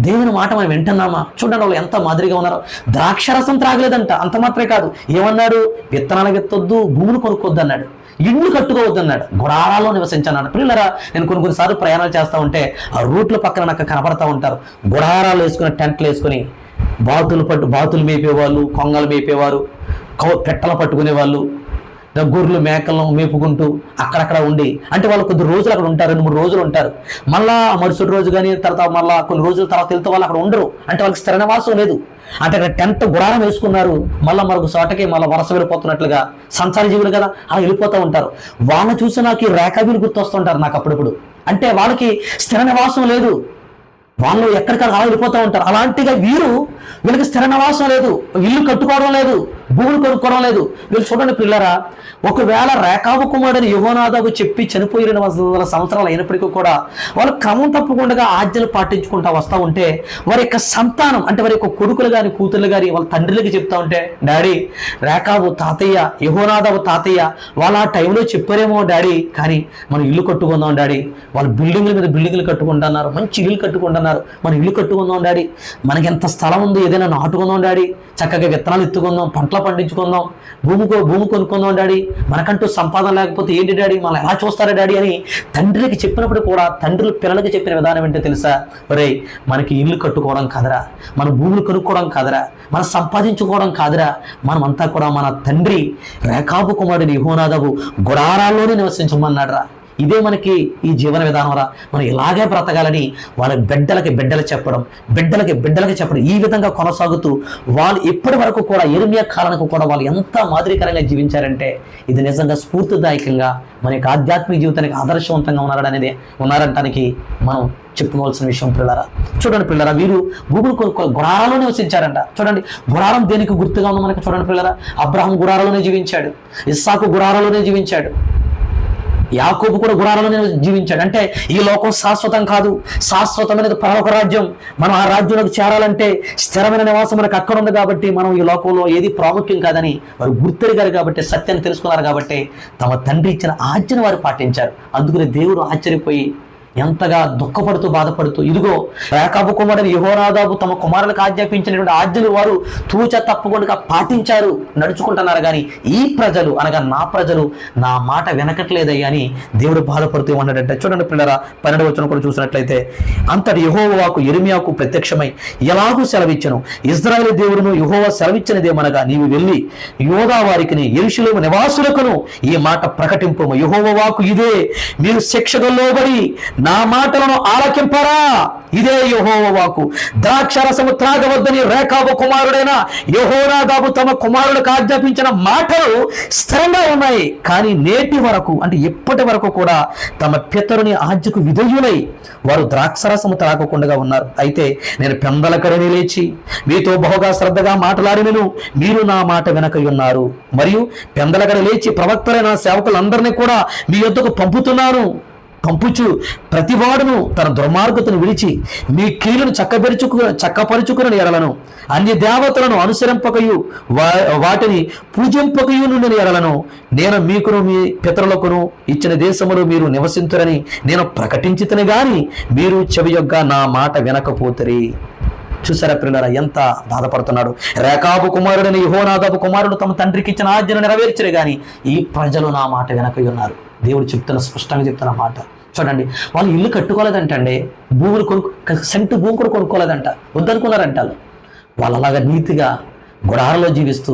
దేవుని మాట మనం వింటున్నామా? చూడండి వాళ్ళు ఎంత మాదిరిగా ఉన్నారో. ద్రాక్షరసం త్రాగలేదంట. అంత మాత్రమే కాదు, ఏమన్నాడు? విత్తనాలు విత్తొద్దు, భూములు కొనుక్కొద్దు అన్నాడు, ఇల్లు కట్టుకోవద్దు అన్నాడు, గుడారాల్లో నివసించన్నాడు. పిల్లరా, నేను కొన్నిసార్లు ప్రయాణాలు చేస్తూ ఉంటే ఆ రూట్ల పక్కన నాకు కనపడతా ఉంటారు. గుడారాలు వేసుకుని, టెంట్లు వేసుకుని బాతులు మేపేవాళ్ళు, కొంగలు మేపేవారు, పెట్టలు పట్టుకునే వాళ్ళు, గొర్రెలు మేకలను మేపుకుంటూ అక్కడక్కడ ఉండి, అంటే వాళ్ళు కొద్ది రోజులు అక్కడ ఉంటారు, 2-3 రోజులు ఉంటారు. మళ్ళా మరుసటి రోజు కానీ తర్వాత మళ్ళీ కొన్ని రోజుల తర్వాత వెళ్తే వాళ్ళు అక్కడ ఉండరు. అంటే వాళ్ళకి స్థిర నివాసం లేదు. అంటే అక్కడ టెంట్ గుడారం వేసుకున్నారు, మళ్ళీ మరొక చోటకి మళ్ళీ వలస వెళ్ళిపోతున్నట్లుగా సంచార జీవులు కదా, అలా వెళ్ళిపోతూ ఉంటారు. వాళ్ళని చూసి నాకు ఈ రేకాబీయులు గుర్తొస్తుంటారు నాకు అప్పుడప్పుడు. అంటే వాళ్ళకి స్థిర నివాసం లేదు, వాళ్ళు ఎక్కడికక్కడ అలా వెళ్ళిపోతూ ఉంటారు. అలాంటిగా వీళ్ళకి స్థిర నివాసం లేదు, ఇల్లు కట్టుకోవడం లేదు, భూములు కొనుక్కోవడం లేదు. వీళ్ళు చూడండి పిల్లరా, ఒకవేళ రేకాబు కుమారుడని యెహోనాదాబు చెప్పి చనిపోయి 200 సంవత్సరాలు అయినప్పటికీ కూడా వాళ్ళు క్రమం తప్పకుండా ఆజ్ఞలు పాటించుకుంటూ వస్తూ ఉంటే వారి యొక్క సంతానం, అంటే వారి యొక్క కొడుకులు కానీ కూతుర్లు కానీ వాళ్ళ తండ్రులకి చెప్తా ఉంటే, డాడీ రేకాబు తాతయ్య, యెహోనాదాబు తాతయ్య వాళ్ళు ఆ టైంలో చెప్పారేమో డాడీ, కానీ మనం ఇల్లు కట్టుకుందాం డాడీ, వాళ్ళు బిల్డింగ్ల మీద బిల్డింగ్లు కట్టుకుంటున్నారు, మంచి ఇల్లు కట్టుకుంటున్నారు, మనం ఇల్లు కట్టుకుందాం డాడీ, మనకి ఎంత స్థలం ఉంది, ఏదైనా నాటుకుందాం డాడీ, చక్కగా విత్తనాలు ఎత్తుకుందాం, పంటలు పండించుకుందాం, భూమి కొనుక్కుందాం డాడీ, మనకంటూ సంపాదన లేకపోతే ఏంటి డాడీ, మనం ఎలా చూస్తారా డాడీ అని తండ్రికి చెప్పినప్పుడు కూడా తండ్రులు పిల్లలకి చెప్పిన విధానం ఏంటో తెలుసా? ఒరే, మనకి ఇల్లు కట్టుకోవడం కాదురా, మన భూములు కొనుక్కోవడం కాదురా, మనం సంపాదించుకోవడం కాదురా, మనమంతా కూడా మన తండ్రి రేకాబు కుమారుడు యెహోనాదాబు గుడారాల్లోనే నివసించమన్నాడు రా. ఇదే మనకి ఈ జీవన విధానం రా, మనం ఇలాగే బ్రతకాలని వాళ్ళ బిడ్డలకి చెప్పడం, ఈ విధంగా కొనసాగుతూ వాళ్ళు ఇప్పటి వరకు కూడా యిర్మీయా కాలానికి కూడా వాళ్ళు ఎంత మాదిరికరంగా జీవించారంటే ఇది నిజంగా స్ఫూర్తిదాయకంగా మన యొక్క ఆధ్యాత్మిక జీవితానికి ఆదర్శవంతంగా ఉన్నారంటానికి మనం చెప్పుకోవాల్సిన విషయం పిల్లరా. చూడండి పిల్లరా, వీరు భూములు గుడారాల్లో నివసించారంట. చూడండి, గుడారం దేనికి గుర్తుగా ఉందో మనకి చూడండి పిల్లరా. అబ్రహాం గుడారాలోనే జీవించాడు, ఇస్సాకు గుడారాలోనే జీవించాడు, యాకోబు కూడా గుడారాలను జీవించాడు. అంటే ఈ లోకం శాశ్వతం కాదు, శాశ్వతమైనది పరలోక రాజ్యం. మనం ఆ రాజ్యంలోకి చేరాలంటే స్థిరమైన నివాసం మనకు అక్కడ ఉంది కాబట్టి మనం ఈ లోకంలో ఏది ప్రాముఖ్యం కాదని వారు గుర్తెరిగారు కాబట్టి, సత్యాన్ని తెలుసుకున్నారు కాబట్టి తమ తండ్రి ఇచ్చిన ఆజ్ఞను వారు పాటించారు. అందుకని దేవుడు ఆశ్చర్యపోయి ఎంతగా దుఃఖపడుతూ బాధపడుతూ, ఇదిగో రేకాబు కుమారుడు యెహోనాదాబు తమ కుమారులకు ఆజ్ఞాపించినటువంటి ఆజ్ఞలు వారు తూచ తప్పకుండా పాటించారు, నడుచుకుంటున్నారు. కానీ ఈ ప్రజలు అనగా నా ప్రజలు నా మాట వినకట్లేదయ్యా అని దేవుడు బాధపడుతూ ఉన్నాడంటే. చూడండి పిల్లరా, 12వ వచనం కూడా చూసినట్లయితే, అంతటి యెహోవాకు యిర్మీయాకు ప్రత్యక్షమై ఎలాగూ సెలవిచ్చెను, ఇశ్రాయేలు దేవుడును యెహోవా సెలవిచ్చినదేమనగా, నీవు వెళ్ళి యూదా వారికిని యెరూషలేము నివాసులకును ఈ మాట ప్రకటింపుము. యెహోవా వాక్కు ఇదే, మీరు శిక్షకు లోబడి నా మాటలను ఆలకింపరా. ఇదే యెహోవా వాక్కు. ద్రాక్షారసము త్రాగవద్దని రేకాబు కుమారుడైన యెహోనాదాబు తమ కుమారులకు ఆజ్ఞాపించిన మాటలు స్థిరంగా ఉన్నాయి. కానీ నేటి వరకు, అంటే ఇప్పటి వరకు కూడా తమ పితరుని ఆజ్ఞకు విధేయులై వారు ద్రాక్షరసము త్రాగకుండా ఉన్నారు. అయితే నేను పెందలకడని లేచి మీతో బహుగా శ్రద్ధగా మాట్లాడినను మీరు నా మాట వెనక ఉన్నారు. మరియు పెందలకడ లేచి ప్రవక్తలైన సేవకులందరినీ కూడా మీ యొద్దకు పంపుచు ప్రతివాడును తన దుర్మార్గతను విడిచి మీ కీలును చక్కపరుచుకుని ఎరలను, అన్య దేవతలను అనుసరింపకయు వాటిని పూజింపకయు నుండి ఎరలను నేను మీకును మీ పితరులకును ఇచ్చిన దేశములో మీరు నివసింతురని నేను ప్రకటించితని గాని మీరు చెవియొగ్గ నా మాట వినకపోతరి. చూసారా పిల్లరా, ఎంత బాధపడుతున్నాడు. రేకాబు కుమారుడని యెహోనాదాబు కుమారుడు తమ తండ్రికి ఇచ్చిన ఆజ్ఞను నెరవేర్చరు కానీ ఈ ప్రజలు నా మాట వెనక ఉన్నారు. దేవుడు స్పష్టంగా చెప్తున్న మాట చూడండి. వాళ్ళు ఇల్లు కట్టుకోలేదంటండి, భూములు సెంటు భూమి కూడా కొనుక్కోలేదంట, వద్దనుకున్నారంట. వాళ్ళు అలాగా నీతిగా గుడారంలో జీవిస్తూ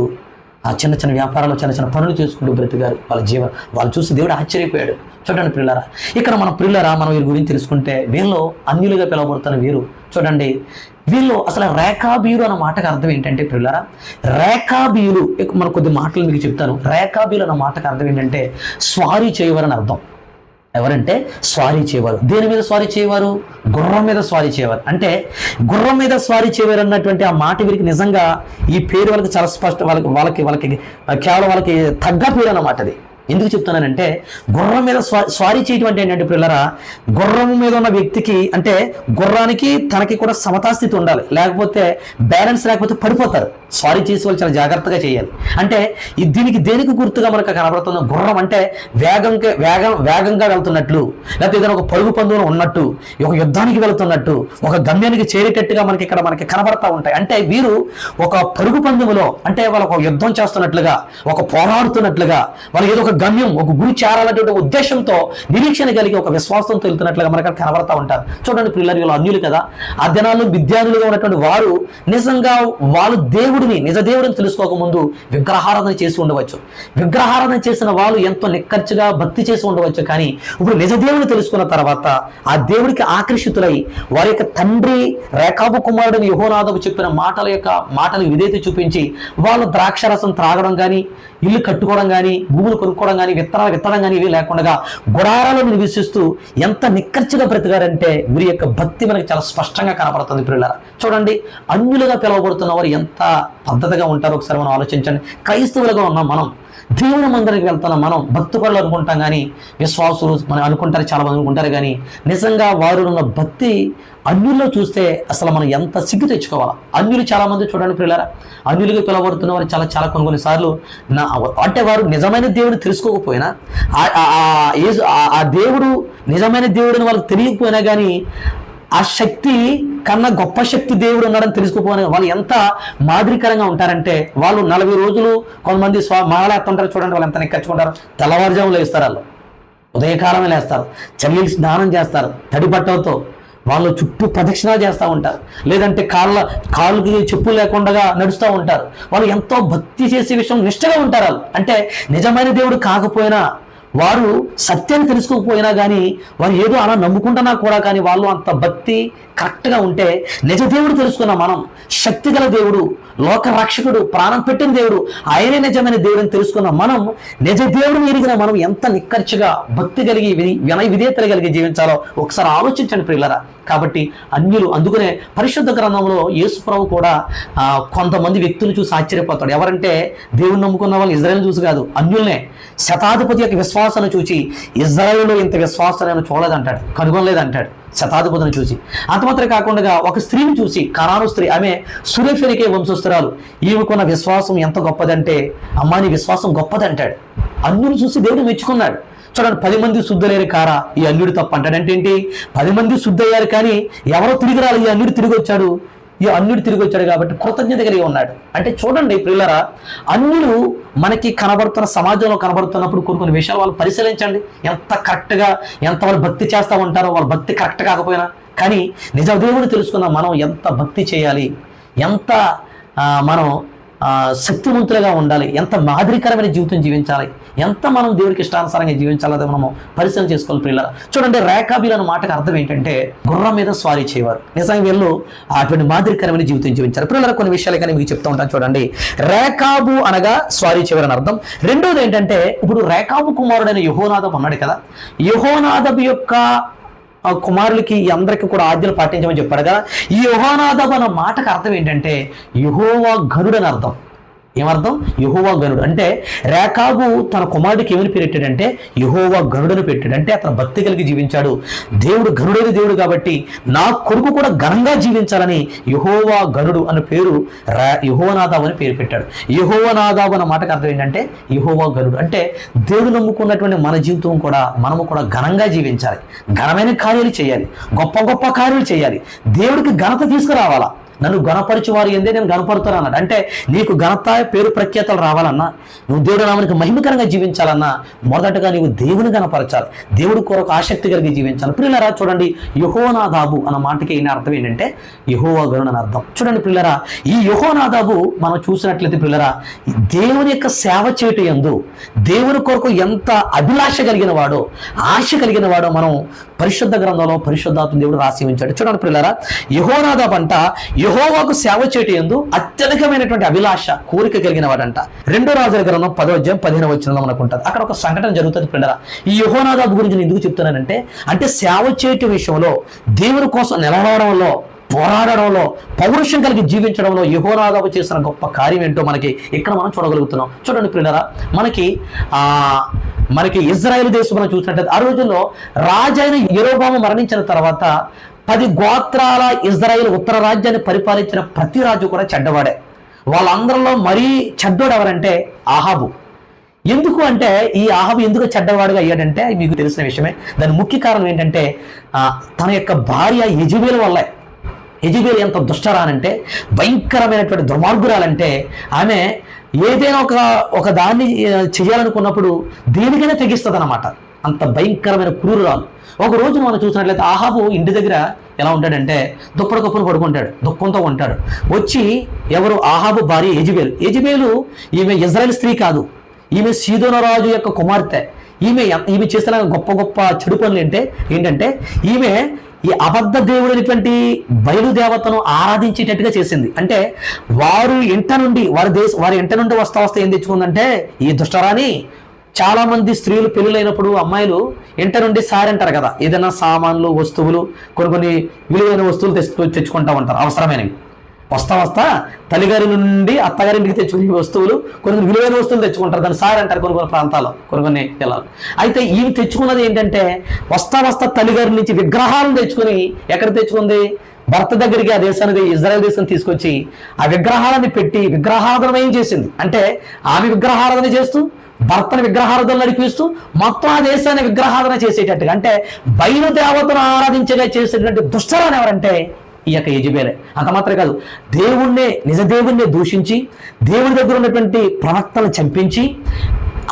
ఆ చిన్న చిన్న వ్యాపారాలు చిన్న చిన్న పనులు చేసుకుంటూ బ్రతికారు వాళ్ళ జీవనం. వాళ్ళు చూసి దేవుడు ఆశ్చర్యపోయాడు. చూడండి పిల్లరా, ఇక్కడ మన పిల్లరా మనం వీరి గురించి తెలుసుకుంటే వీళ్ళు అన్యులుగా పిలువబడుతున్న వీరు చూడండి. వీళ్ళు అసలు రేకాబీయులు అన్న మాటకు అర్థం ఏంటంటే పిల్లరా, రేకాబీయులు మన కొద్ది మాటలు మీకు చెప్తాను. రేకాబీయులు అన్న మాటకు అర్థం ఏంటంటే స్వారీ చేయవారని అర్థం. ఎవరంటే స్వారీ చేయవారు. దేని మీద స్వారీ చేయవారు? గుర్రం మీద స్వారీ చేయవారు. అంటే గుర్రం మీద స్వారీ చేయవారు అన్నటువంటి ఆ మాట వీరికి నిజంగా ఈ పేరు వాళ్ళకి చాలా స్పష్టం, వాళ్ళకి కేవలం వాళ్ళకి తగ్గ పేరు అన్నమాట అది. ఎందుకు చెప్తున్నానంటే గుర్రం మీద స్వారీ చేయటం అంటే ఏంటంటే పిల్లరా, గుర్రం మీద ఉన్న వ్యక్తికి అంటే గుర్రానికి తనకి కూడా సమతాస్థితి ఉండాలి, లేకపోతే బ్యాలెన్స్ లేకపోతే పడిపోతారు. స్వారీ చేసే వాళ్ళు చాలా జాగ్రత్తగా చేయాలి. అంటే దీనికి దేనికి గుర్తుగా మనకు కనబడుతున్న గుర్రం అంటే వేగంగా వెళ్తున్నట్లు, లేకపోతే ఏదైనా ఒక పరుగు పందులో ఉన్నట్టు, ఒక యుద్ధానికి వెళుతున్నట్టు, ఒక గమ్యానికి చేరేటట్టుగా మనకి కనబడతా ఉంటాయి. అంటే వీరు ఒక పరుగు పందులో అంటే వాళ్ళు ఒక యుద్ధం చేస్తున్నట్లుగా, ఒక పోరాడుతున్నట్లుగా, వాళ్ళు ఏదో ఒక గమ్యం, ఒక గురి చేరాలనేటువంటి ఉద్దేశంతో నిరీక్షణ కలిగి ఒక విశ్వాసంతో వెళ్తున్నట్లుగా మనకు కనబడతా ఉంటారు. చూడండి పిల్లలు, వీళ్ళు అన్యులు కదా. ఆ దినాల్లో విద్యార్థులుగా ఉన్నటువంటి వారు నిజంగా వాళ్ళు నిజ దేవుడిని తెలుసుకోకముందు విగ్రహారాధన చేసి ఉండవచ్చు. విగ్రహారాధన చేసిన వాళ్ళు ఎంతో నిక్కర్చుగా భక్తి చేసి ఉండవచ్చు. కానీ ఇప్పుడు నిజ దేవుడిని తెలుసుకున్న తర్వాత ఆ దేవుడికి ఆకర్షితులై వారి యొక్క తండ్రి రేకాబు కుమారుడిని యెహోనాదాబు చెప్పిన మాటలకు విధేయత చూపించి వాళ్ళు ద్రాక్షరసం త్రాగడం కానీ, ఇల్లు కట్టుకోవడం కానీ, భూములు కొనుక్కోవడం కానీ, విత్తనాలు విత్తడం కానీ ఇవి లేకుండా గుడారాలను నివసిస్తూ ఎంత నిక్కర్చిగా బ్రతికారంటే వీరి యొక్క భక్తి మనకి చాలా స్పష్టంగా కనబడుతుంది. పిల్లల చూడండి, అన్యులుగా పిలువబడుతున్న వారు ఎంత పద్ధతిగా ఉంటారో ఒకసారి మనం ఆలోచించండి. క్రైస్తవులుగా ఉన్నాం మనం, దేవుని మందిరానికి వెళ్తున్నాం మనం, భక్తి పరులు అనుకుంటాం కానీ విశ్వాసులు మనం అనుకుంటారు, చాలా మంది అనుకుంటారు. కానీ నిజంగా వారు ఉన్న భక్తి అన్యుల్లో చూస్తే అసలు మనం ఎంత సిగ్గు తెచ్చుకోవాలి. అన్యులు చాలా మంది చూడండి పిల్లరా, అన్యులుగా పిలవబడుతున్న వారు చాలా కొన్నిసార్లు అంటే వారు నిజమైన దేవుడు తెలుసుకోకపోయినా, ఆ దేవుడు నిజమైన దేవుడిని వాళ్ళకి తెలియకపోయినా కానీ ఆ శక్తి కన్నా గొప్ప శక్తి దేవుడు ఉన్నాడని తెలుసుకోపోయిన వాళ్ళు ఎంత మాదిరికరంగా ఉంటారంటే, వాళ్ళు 40 రోజులు కొంతమంది మాలేస్తుంటారు చూడండి, వాళ్ళు ఎంత నెక్కచ్చుకుంటారు. తెల్లవారుజాములు లేస్తారు, వాళ్ళు ఉదయకాలమే లేస్తారు, చల్లి స్నానం చేస్తారు, తడి బట్టలతో వాళ్ళు చుట్టూ ప్రదక్షిణాలు చేస్తూ ఉంటారు. లేదంటే కాళ్ళకి చెప్పులు లేకుండా నడుస్తూ ఉంటారు. వాళ్ళు ఎంతో భక్తి చేసే విషయం నిష్ఠగా ఉంటారు. వాళ్ళు అంటే నిజమైన దేవుడు కాకపోయినా, వారు సత్యాన్ని తెలుసుకోకపోయినా కానీ, వారు ఏదో అలా నమ్ముకుంటున్నా కూడా కానీ వాళ్ళు అంత భక్తి కరెక్ట్గా ఉంటే నిజ దేవుడు తెలుసుకున్న మనం, శక్తి గల దేవుడు, లోక రక్షకుడు, ప్రాణం పెట్టిన దేవుడు, ఆయనే నిజమైన దేవుడు అని తెలుసుకున్న మనం, నిజ దేవుడిని ఎరిగిన మనం ఎంత నిక్కర్చిగా భక్తి కలిగి వినయ విధేయతలు కలిగి జీవించాలో ఒకసారి ఆలోచించండి ప్రియులారా. కాబట్టి అన్యులు, అందుకనే పరిశుద్ధ గ్రంథంలో యేసుప్రభు కూడా కొంతమంది వ్యక్తులు చూసి ఆశ్చర్యపోతాడు. ఎవరంటే దేవుని నమ్ముకున్న వాళ్ళు ఇజ్రాయేల్ చూసి కాదు, అన్యుల్నే. శతాధిపతి యొక్క విశ్వాసాన్ని చూసి ఇజ్రాయేల్లో ఇంత విశ్వాసం నేను చూడలేదంటాడు, కనుగొనలేదంటాడు శతాధిపతిని చూసి. అంత మాత్రమే కాకుండా ఒక స్త్రీని చూసి, కనాను స్త్రీ, ఆమె సురేఫెనికే వంశస్థురాలు, ఈమెకున్న విశ్వాసం ఎంత గొప్పదంటే అమ్మా నీ విశ్వాసం గొప్పదంటాడు. అన్యులు చూసి దేవుడు మెచ్చుకున్నాడు. చూడండి, 10 మంది శుద్ధులేరు కారా, ఈ అన్యుడు తప్ప అంటాడు. అంటే ఏంటి? 10 మంది శుద్ధయ్యారు కానీ ఎవరో తిరిగి రాలి, ఈ అన్యుడు తిరిగి వచ్చాడు. ఈ అన్యుడు తిరిగి వచ్చాడు కాబట్టి కృతజ్ఞత కలిగి ఉన్నాడు. అంటే చూడండి ప్రియులారా, అన్యులు మనకి కనబడుతున్న సమాజంలో కనబడుతున్నప్పుడు కొన్ని విషయాలు వాళ్ళు పరిశీలించండి. ఎంత కరెక్ట్గా, ఎంత వాళ్ళు భక్తి చేస్తూ ఉంటారో, వాళ్ళ భక్తి కరెక్ట్ కాకపోయినా కానీ నిజ దేవుడిని తెలుసుకున్న మనం ఎంత భక్తి చేయాలి, ఎంత మనం శక్తివంతులుగా ఉండాలి, ఎంత మాదిరికరమైన జీవితం జీవించాలి, ఎంత మనం దేవుడికి ఇష్టానుసారంగా జీవించాలో మనము పరిశీలన చేసుకోవాలి ప్రియులారా. చూడండి, రేకాబీలు అన్న మాటకు అర్థం ఏంటంటే గుర్రం మీద స్వారీ చేయవారు. నిజంగా వీళ్ళు అటువంటి మాదిరికరమైన జీవితం జీవించారు. ప్రియులారా, కొన్ని విషయాలు కానీ మీకు చెప్తూ ఉంటాను చూడండి. రేకాబు అనగా స్వారీ చేయవారు అని అర్థం. రెండోది ఏంటంటే, ఇప్పుడు రేకాబు కుమారుడైన యెహోనాదాబు అన్నాడు కదా, యెహోనాదాబు యొక్క కుమారులకి అందరికీ కూడా ఆజ్ఞలు పాటించమని చెప్పాడు కదా. ఈ యెహోనాదాబు అన్న మాటకు అర్థం ఏంటంటే యెహోవా ఘనుడు అని అర్థం. ఏమర్థం? యెహోవా గనుడు. అంటే రేకాబు తన కుమారుడికి ఏమని పెట్టాడంటే యెహోవా గనుడని పెట్టాడు. అంటే అతను భక్తి కలిగి జీవించాడు. దేవుడు గనుడైన దేవుడు కాబట్టి నా కొడుకు కూడా ఘనంగా జీవించాలని యెహోవా గనుడు అనే పేరు యెహోనాదాబు అని పేరు పెట్టాడు. యెహోనాదాబు అన్న మాటకు అర్థం ఏంటంటే యెహోవా గనుడు. అంటే దేవుడు నమ్ముకున్నటువంటి మన జీవితం కూడా మనము కూడా ఘనంగా జీవించాలి, ఘనమైన కార్యాలు చేయాలి, గొప్ప గొప్ప కార్యాలు చేయాలి, దేవుడికి ఘనత తీసుకురావాలా. నన్ను గణపరిచి వారు ఏందే నేను గణపరుతాను అన్నాడు. అంటే నీకు ఘనత, పేరు, ప్రఖ్యాతలు రావాలన్నా, నువ్వు దేవుడు నామానికి మహిమకరంగా జీవించాలన్నా మొదటగా నీవు దేవుని గణపరచాలి, దేవుడి కొరకు ఆసక్తి కలిగి జీవించాలి. ప్రియులారా చూడండి, యెహోనాదాబు అన్న మాటకి అయిన అర్థం ఏంటంటే యెహోవా గనుడు అని అర్థం. చూడండి ప్రియులారా, ఈ యెహోనాదాబు మనం చూసినట్లయితే ప్రియులారా, దేవుని యొక్క సేవ చేయటం యందు దేవుని కొరకు ఎంత అభిలాష కలిగిన వాడో, ఆశ కలిగిన వాడో మనం పరిశుద్ధ గ్రంథంలో పరిశుద్ధాత్మ దేవుడు రాసి ఉంచాడు. చూడండి ప్రియులారా, యెహోనాదాబు అంట యెహోవాకు సేవ చేయటం యందు అత్యధికమైనటువంటి అభిలాష, కోరిక కలిగిన వాడంట. 2 రాజుల గ్రంథం 10వ అధ్యాయం 15వ వచనంలో మనకు ఉంటుంది. అక్కడ ఒక సంఘటన జరుగుతుంది ప్రియులారా. ఈ యెహోనాదాబు గురించి నేను ఎందుకు చెప్తున్నానంటే, అంటే సేవ చేయటం విషయంలో, దేవుని కోసం నిలబడడంలో, పోరాడడంలో, పౌరుషం కలిగి జీవించడంలో యెహోనాదాబు చేసిన గొప్ప కార్యం ఏంటో మనకి ఇక్కడ మనం చూడగలుగుతున్నాం. చూడండి ప్రియులారా, మనకి ఇజ్రాయేల్ దేశం మనం చూసినట్లయితే ఆ రోజుల్లో రాజైన యెరోబాము మరణించిన తర్వాత 10 గోత్రాల ఇజ్రాయేల్ ఉత్తర రాజ్యాన్ని పరిపాలించిన ప్రతి రాజు కూడా చెడ్డవాడే. వాళ్ళందరిలో మరీ చెడ్డోడు ఎవరంటే ఆహాబు. ఎందుకు అంటే ఈ ఆహాబు ఎందుకు చెడ్డవాడుగా అయ్యాడంటే మీకు తెలిసిన విషయమే. దాని ముఖ్య కారణం ఏంటంటే తన యొక్క భార్య యెజబెల్ వల్లే. యెజబెల్ ఎంత దుష్టరానంటే, భయంకరమైనటువంటి దుర్మార్గురాలంటే, ఆమె ఏదైనా ఒక దాన్ని చేయాలనుకున్నప్పుడు దేనికైనా తెగిస్తుంది అనమాట. అంత భయంకరమైన క్రూరురాలు. ఒక రోజు మనం చూసినట్లయితే ఆహాబు ఇంటి దగ్గర ఎలా ఉంటాడంటే దుప్పటి కప్పును పడుకుంటాడు, దుఃఖంతో ఉంటాడు. వచ్చి ఎవరు? ఆహాబు భార్య యెజబెలు. ఈమె ఇజ్రాయేల్ స్త్రీ కాదు, ఈమె సీదోను రాజు యొక్క కుమార్తె. ఈమె చేసిన గొప్ప గొప్ప చెడు పనులు ఏంటంటే ఈమె ఈ అబద్ధ దేవుడైనటువంటి బయలుదేవతను ఆరాధించేటట్టుగా చేసింది. అంటే వారి ఇంట నుండి వస్తా ఏం తెచ్చుకుందంటే ఈ దుష్టరాని. చాలా మంది స్త్రీలు పెళ్ళైనప్పుడు అమ్మాయిలు ఇంట నుండి సారి అంటారు కదా, ఏదైనా సామాన్లు, వస్తువులు, కొన్ని విలువైన వస్తువులు తెచ్చుకుంటా ఉంటారు అవసరమైనవి. వస్తా తల్లిగారి నుండి అత్తగారింటికి తెచ్చుకునే వస్తువులు, కొన్ని విలువైన వస్తువులు తెచ్చుకుంటారు, దాన్ని సారి అంటారు కొన్ని ప్రాంతాల్లో, కొన్ని జిల్లాలు. అయితే ఈమె తెచ్చుకున్నది ఏంటంటే వస్తా తల్లిగారి నుంచి విగ్రహాలను తెచ్చుకుని, ఎక్కడ తెచ్చుకుంది? భర్త దగ్గరికి, ఆ దేశానికి, ఇజ్రాయెల్ దేశం తీసుకొచ్చి ఆ విగ్రహాలను పెట్టి విగ్రహారాధన చేసింది. అంటే ఆమె విగ్రహారాధన చేస్తూ భర్తను విగ్రహారాధన నడిపిస్తూ మొత్తం ఆ దేశాన్ని విగ్రహారాధన చేసేటట్టుగా, అంటే బయలుదేవతను ఆరాధించగా చేసేటటువంటి దుష్టరాని ఎవరంటే ఈ యొక్క యెజబెలే. అంత మాత్రమే కాదు, నిజ దేవుణ్ణి దూషించి, దేవుడి దగ్గర ఉన్నటువంటి ప్రవక్తలను చంపించి,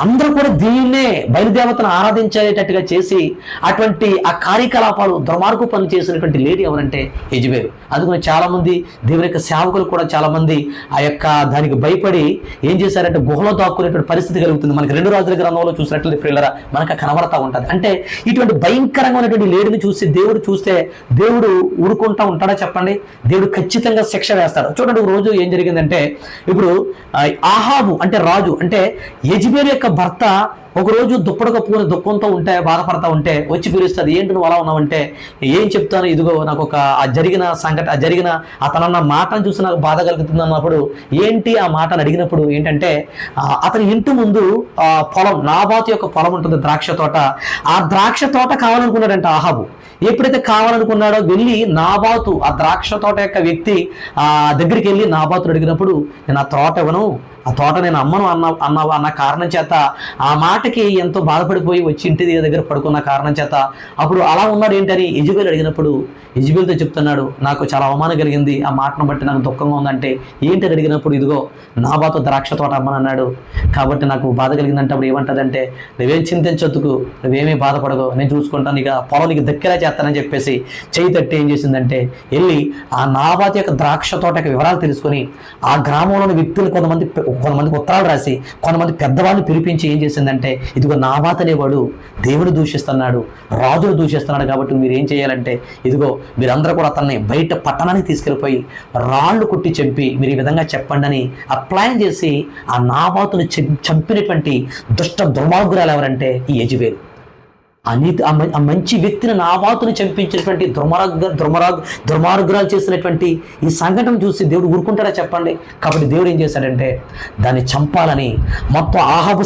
అందరూ కూడా దీన్నే బయలుదేవతను ఆరాధించేటట్టుగా చేసి అటువంటి ఆ కార్యకలాపాలు దుర్మార్గు పనులు చేసినటువంటి లేడీ ఎవరంటే యెజబెలు. అందుకని చాలామంది దేవుని యొక్క సేవకులు కూడా చాలామంది ఆ యొక్క దానికి భయపడి ఏం చేశారంటే గుహలో దాక్కునేటువంటి పరిస్థితి కలుగుతుంది. మనకి 2 రాజుల గ్రంథంలో చూసినట్లయితే ప్రియులారా మనకు కనబడతా ఉంటుంది. అంటే ఇటువంటి భయంకరంగా ఉన్నటువంటి లేడీని చూస్తే దేవుడు ఊరుకుంటా ఉంటాడా చెప్పండి? దేవుడు ఖచ్చితంగా శిక్ష వేస్తాడు. చూడండి, ఒక రోజు ఏం జరిగిందంటే, ఇప్పుడు ఆహాబు అంటే రాజు అంటే యెజబెలు యొక్క భర్త ఒకరోజు దుప్పటి కప్పుకొని దుఃఖంతో ఉంటే బాధపడతా ఉంటే వచ్చి పిలుస్తుంది. ఏంటి నువ్వు అలా ఉన్నావంటే, ఏం చెప్తాను, ఇదిగో నాకు ఒక అతనన్న మాటను చూసి నాకు బాధ కలుగుతుంది అన్నప్పుడు, ఏంటి ఆ మాటను అడిగినప్పుడు ఏంటంటే, అతని ఇంటి ముందు పొలం, నాబాతు యొక్క పొలం ఉంటుంది, ద్రాక్ష తోట. ఆ ద్రాక్ష తోట కావాలనుకున్నాడంట ఆహాబు. ఎప్పుడైతే కావాలనుకున్నాడో వెళ్ళి నాబాతు ఆ ద్రాక్ష తోట యొక్క వ్యక్తి దగ్గరికి వెళ్ళి నాబాతును అడిగినప్పుడు, నేను ఆ తోట ఇవ్వను, ఆ తోట నేను అమ్మను అన్న కారణం చేత, ఆ మాటకి ఎంతో బాధపడిపోయి వచ్చి ఇంటి దగ్గర పడుకున్న కారణం చేత, అప్పుడు అలా ఉన్నాడు ఏంటని యెజబెలు అడిగినప్పుడు యెజబెలుతో చెప్తున్నాడు, నాకు చాలా అవమానం కలిగింది, ఆ మాటను బట్టి నాకు దుఃఖంగా ఉందంటే. ఏంటని అడిగినప్పుడు, ఇదిగో నాబాతు ద్రాక్ష తోట అమ్మని అన్నాడు కాబట్టి నాకు బాధ కలిగిందంటే, అప్పుడు ఏమంటదంటే, నువ్వేం చింతించొద్దుకు, నువ్వేమీ బాధపడదు, నేను చూసుకుంటాను, ఇక పొలం నీకు దక్కేలా చేస్తానని చెప్పేసి చేయి తట్టి ఏం చేసిందంటే వెళ్ళి ఆ నాబాతు యొక్క ద్రాక్ష తోట యొక్క వివరాలు తెలుసుకొని ఆ గ్రామంలోని వ్యక్తులు కొంతమందికి ఉత్తరాలు రాసి కొంతమంది పెద్దవాళ్ళని పిలిపించి ఏం చేసిందంటే, ఇదిగో నాబాతు అనేవాడు దేవుడు దూషిస్తున్నాడు, రాజును దూషిస్తున్నాడు, కాబట్టి మీరు ఏం చేయాలంటే, ఇదిగో మీరందరూ కూడా అతన్ని బయట పట్టణానికి తీసుకెళ్ళిపోయి రాళ్ళు కొట్టి చంపి మీరు ఈ విధంగా చెప్పండి అని ఆ ప్లాన్ చేసి ఆ నాబాతును చంపినటువంటి దుర్మార్గురాలు ఎవరంటే ఈ యెజబెలు. ఆ మంచి వ్యక్తిని నాబాతుని చంపించినటువంటి దుర్మార్గురాలు చేసినటువంటి ఈ సంఘటన చూసి దేవుడు ఊరుకుంటాడా చెప్పండి? కాబట్టి దేవుడు ఏం చేశాడంటే, దాన్ని చంపాలని, మొత్తం ఆహాబు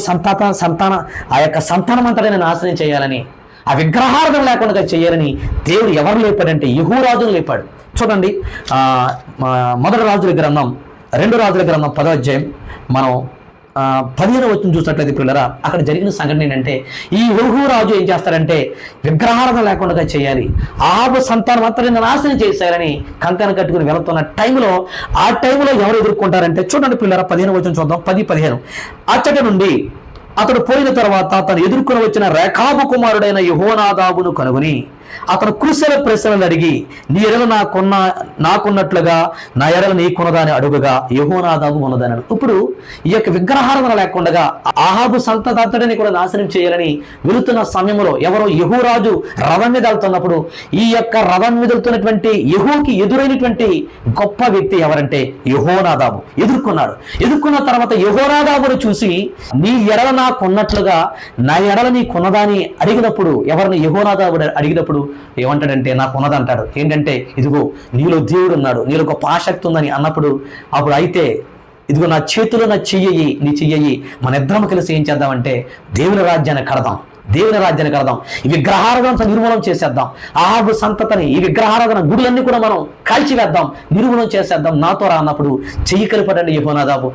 ఆ యొక్క సంతానం అంతటా నాశనం చేయాలని, ఆ విగ్రహార్థం లేకుండా చేయాలని దేవుడు ఎవరు లేపాడంటే యెహోరాజును లేపాడు. చూడండి, 2 రాజుల గ్రంథం 10వ అధ్యాయం మనం 15వ వచనం చూసినట్లయితే పిల్లరా, అక్కడ జరిగిన సంఘటన ఏంటంటే, ఈ యెహోరాజు ఏం చేస్తాడంటే విగ్రహార్థం లేకుండా చేయాలి, ఆహాబు సంతానం అంతా నాశనం చేశారని కంకణం కట్టుకుని వెళుతున్న టైంలో ఎవరు ఎదుర్కొంటారంటే, చూడండి పిల్లరా 15వ వచనం చూద్దాం, 10-15. అచ్చటి నుండి అతడు పోయిన తర్వాత అతను ఎదుర్కొని వచ్చిన రేఖాబు కుమారుడైన యెహోనాదాబును కనుగొని అతను కుశల ప్రశ్నలు అడిగి, నీ ఎడల నాకున్నట్లుగా నా ఎడల నీకున్నదా అని అడుగుగా యెహోనాదాబు ఉన్నదన్నాడు. ఇప్పుడు ఈ యొక్క విగ్రహారాధన లేకుండా ఆహాబు సంతతిని కూడా నాశనం చేయాలని వెళుతున్న సమయంలో ఎవరో యెహోరాజు రథం మీద వెళ్తున్నప్పుడు ఈ యొక్క రథం మీద వెళ్తున్నటువంటి యెహోకి ఎదురైనటువంటి గొప్ప వ్యక్తి ఎవరంటే యెహోనాదాబు ఎదుర్కొన్న తర్వాత యెహోనాదాబును చూసి, నీ ఎడల నాకున్నట్లుగా నా ఎడల నీకున్నదా అని అడిగినప్పుడు, ఎవరిని యెహోనాదాబు అడిగినప్పుడు ఏమంటాడంటే, నాకు ఉన్నది అంటాడు. ఏంటంటే, ఇదిగో నీలో దేవుడు ఉన్నాడు, నీలో గొప్ప ఆసక్తి ఉందని అన్నప్పుడు, అప్పుడు అయితే ఇదిగో నా చేతిలో నీ చెయ్యి మన ఇద్దరం కలిసి ఏం చేద్దామంటే దేవుని రాజ్యాన్ని కడదాం, ఈ విగ్రహారాధన నిర్మూలన చేసేద్దాం, ఆహాబు సంతతిని ఈ విగ్రహారాధన గుడులన్నీ కూడా మనం కాల్చివేద్దాం, నిర్మూలన చేసేద్దాం, నాతో రా అన్నప్పుడు చెయ్యి కలిపాడండి యెహోనాదాబు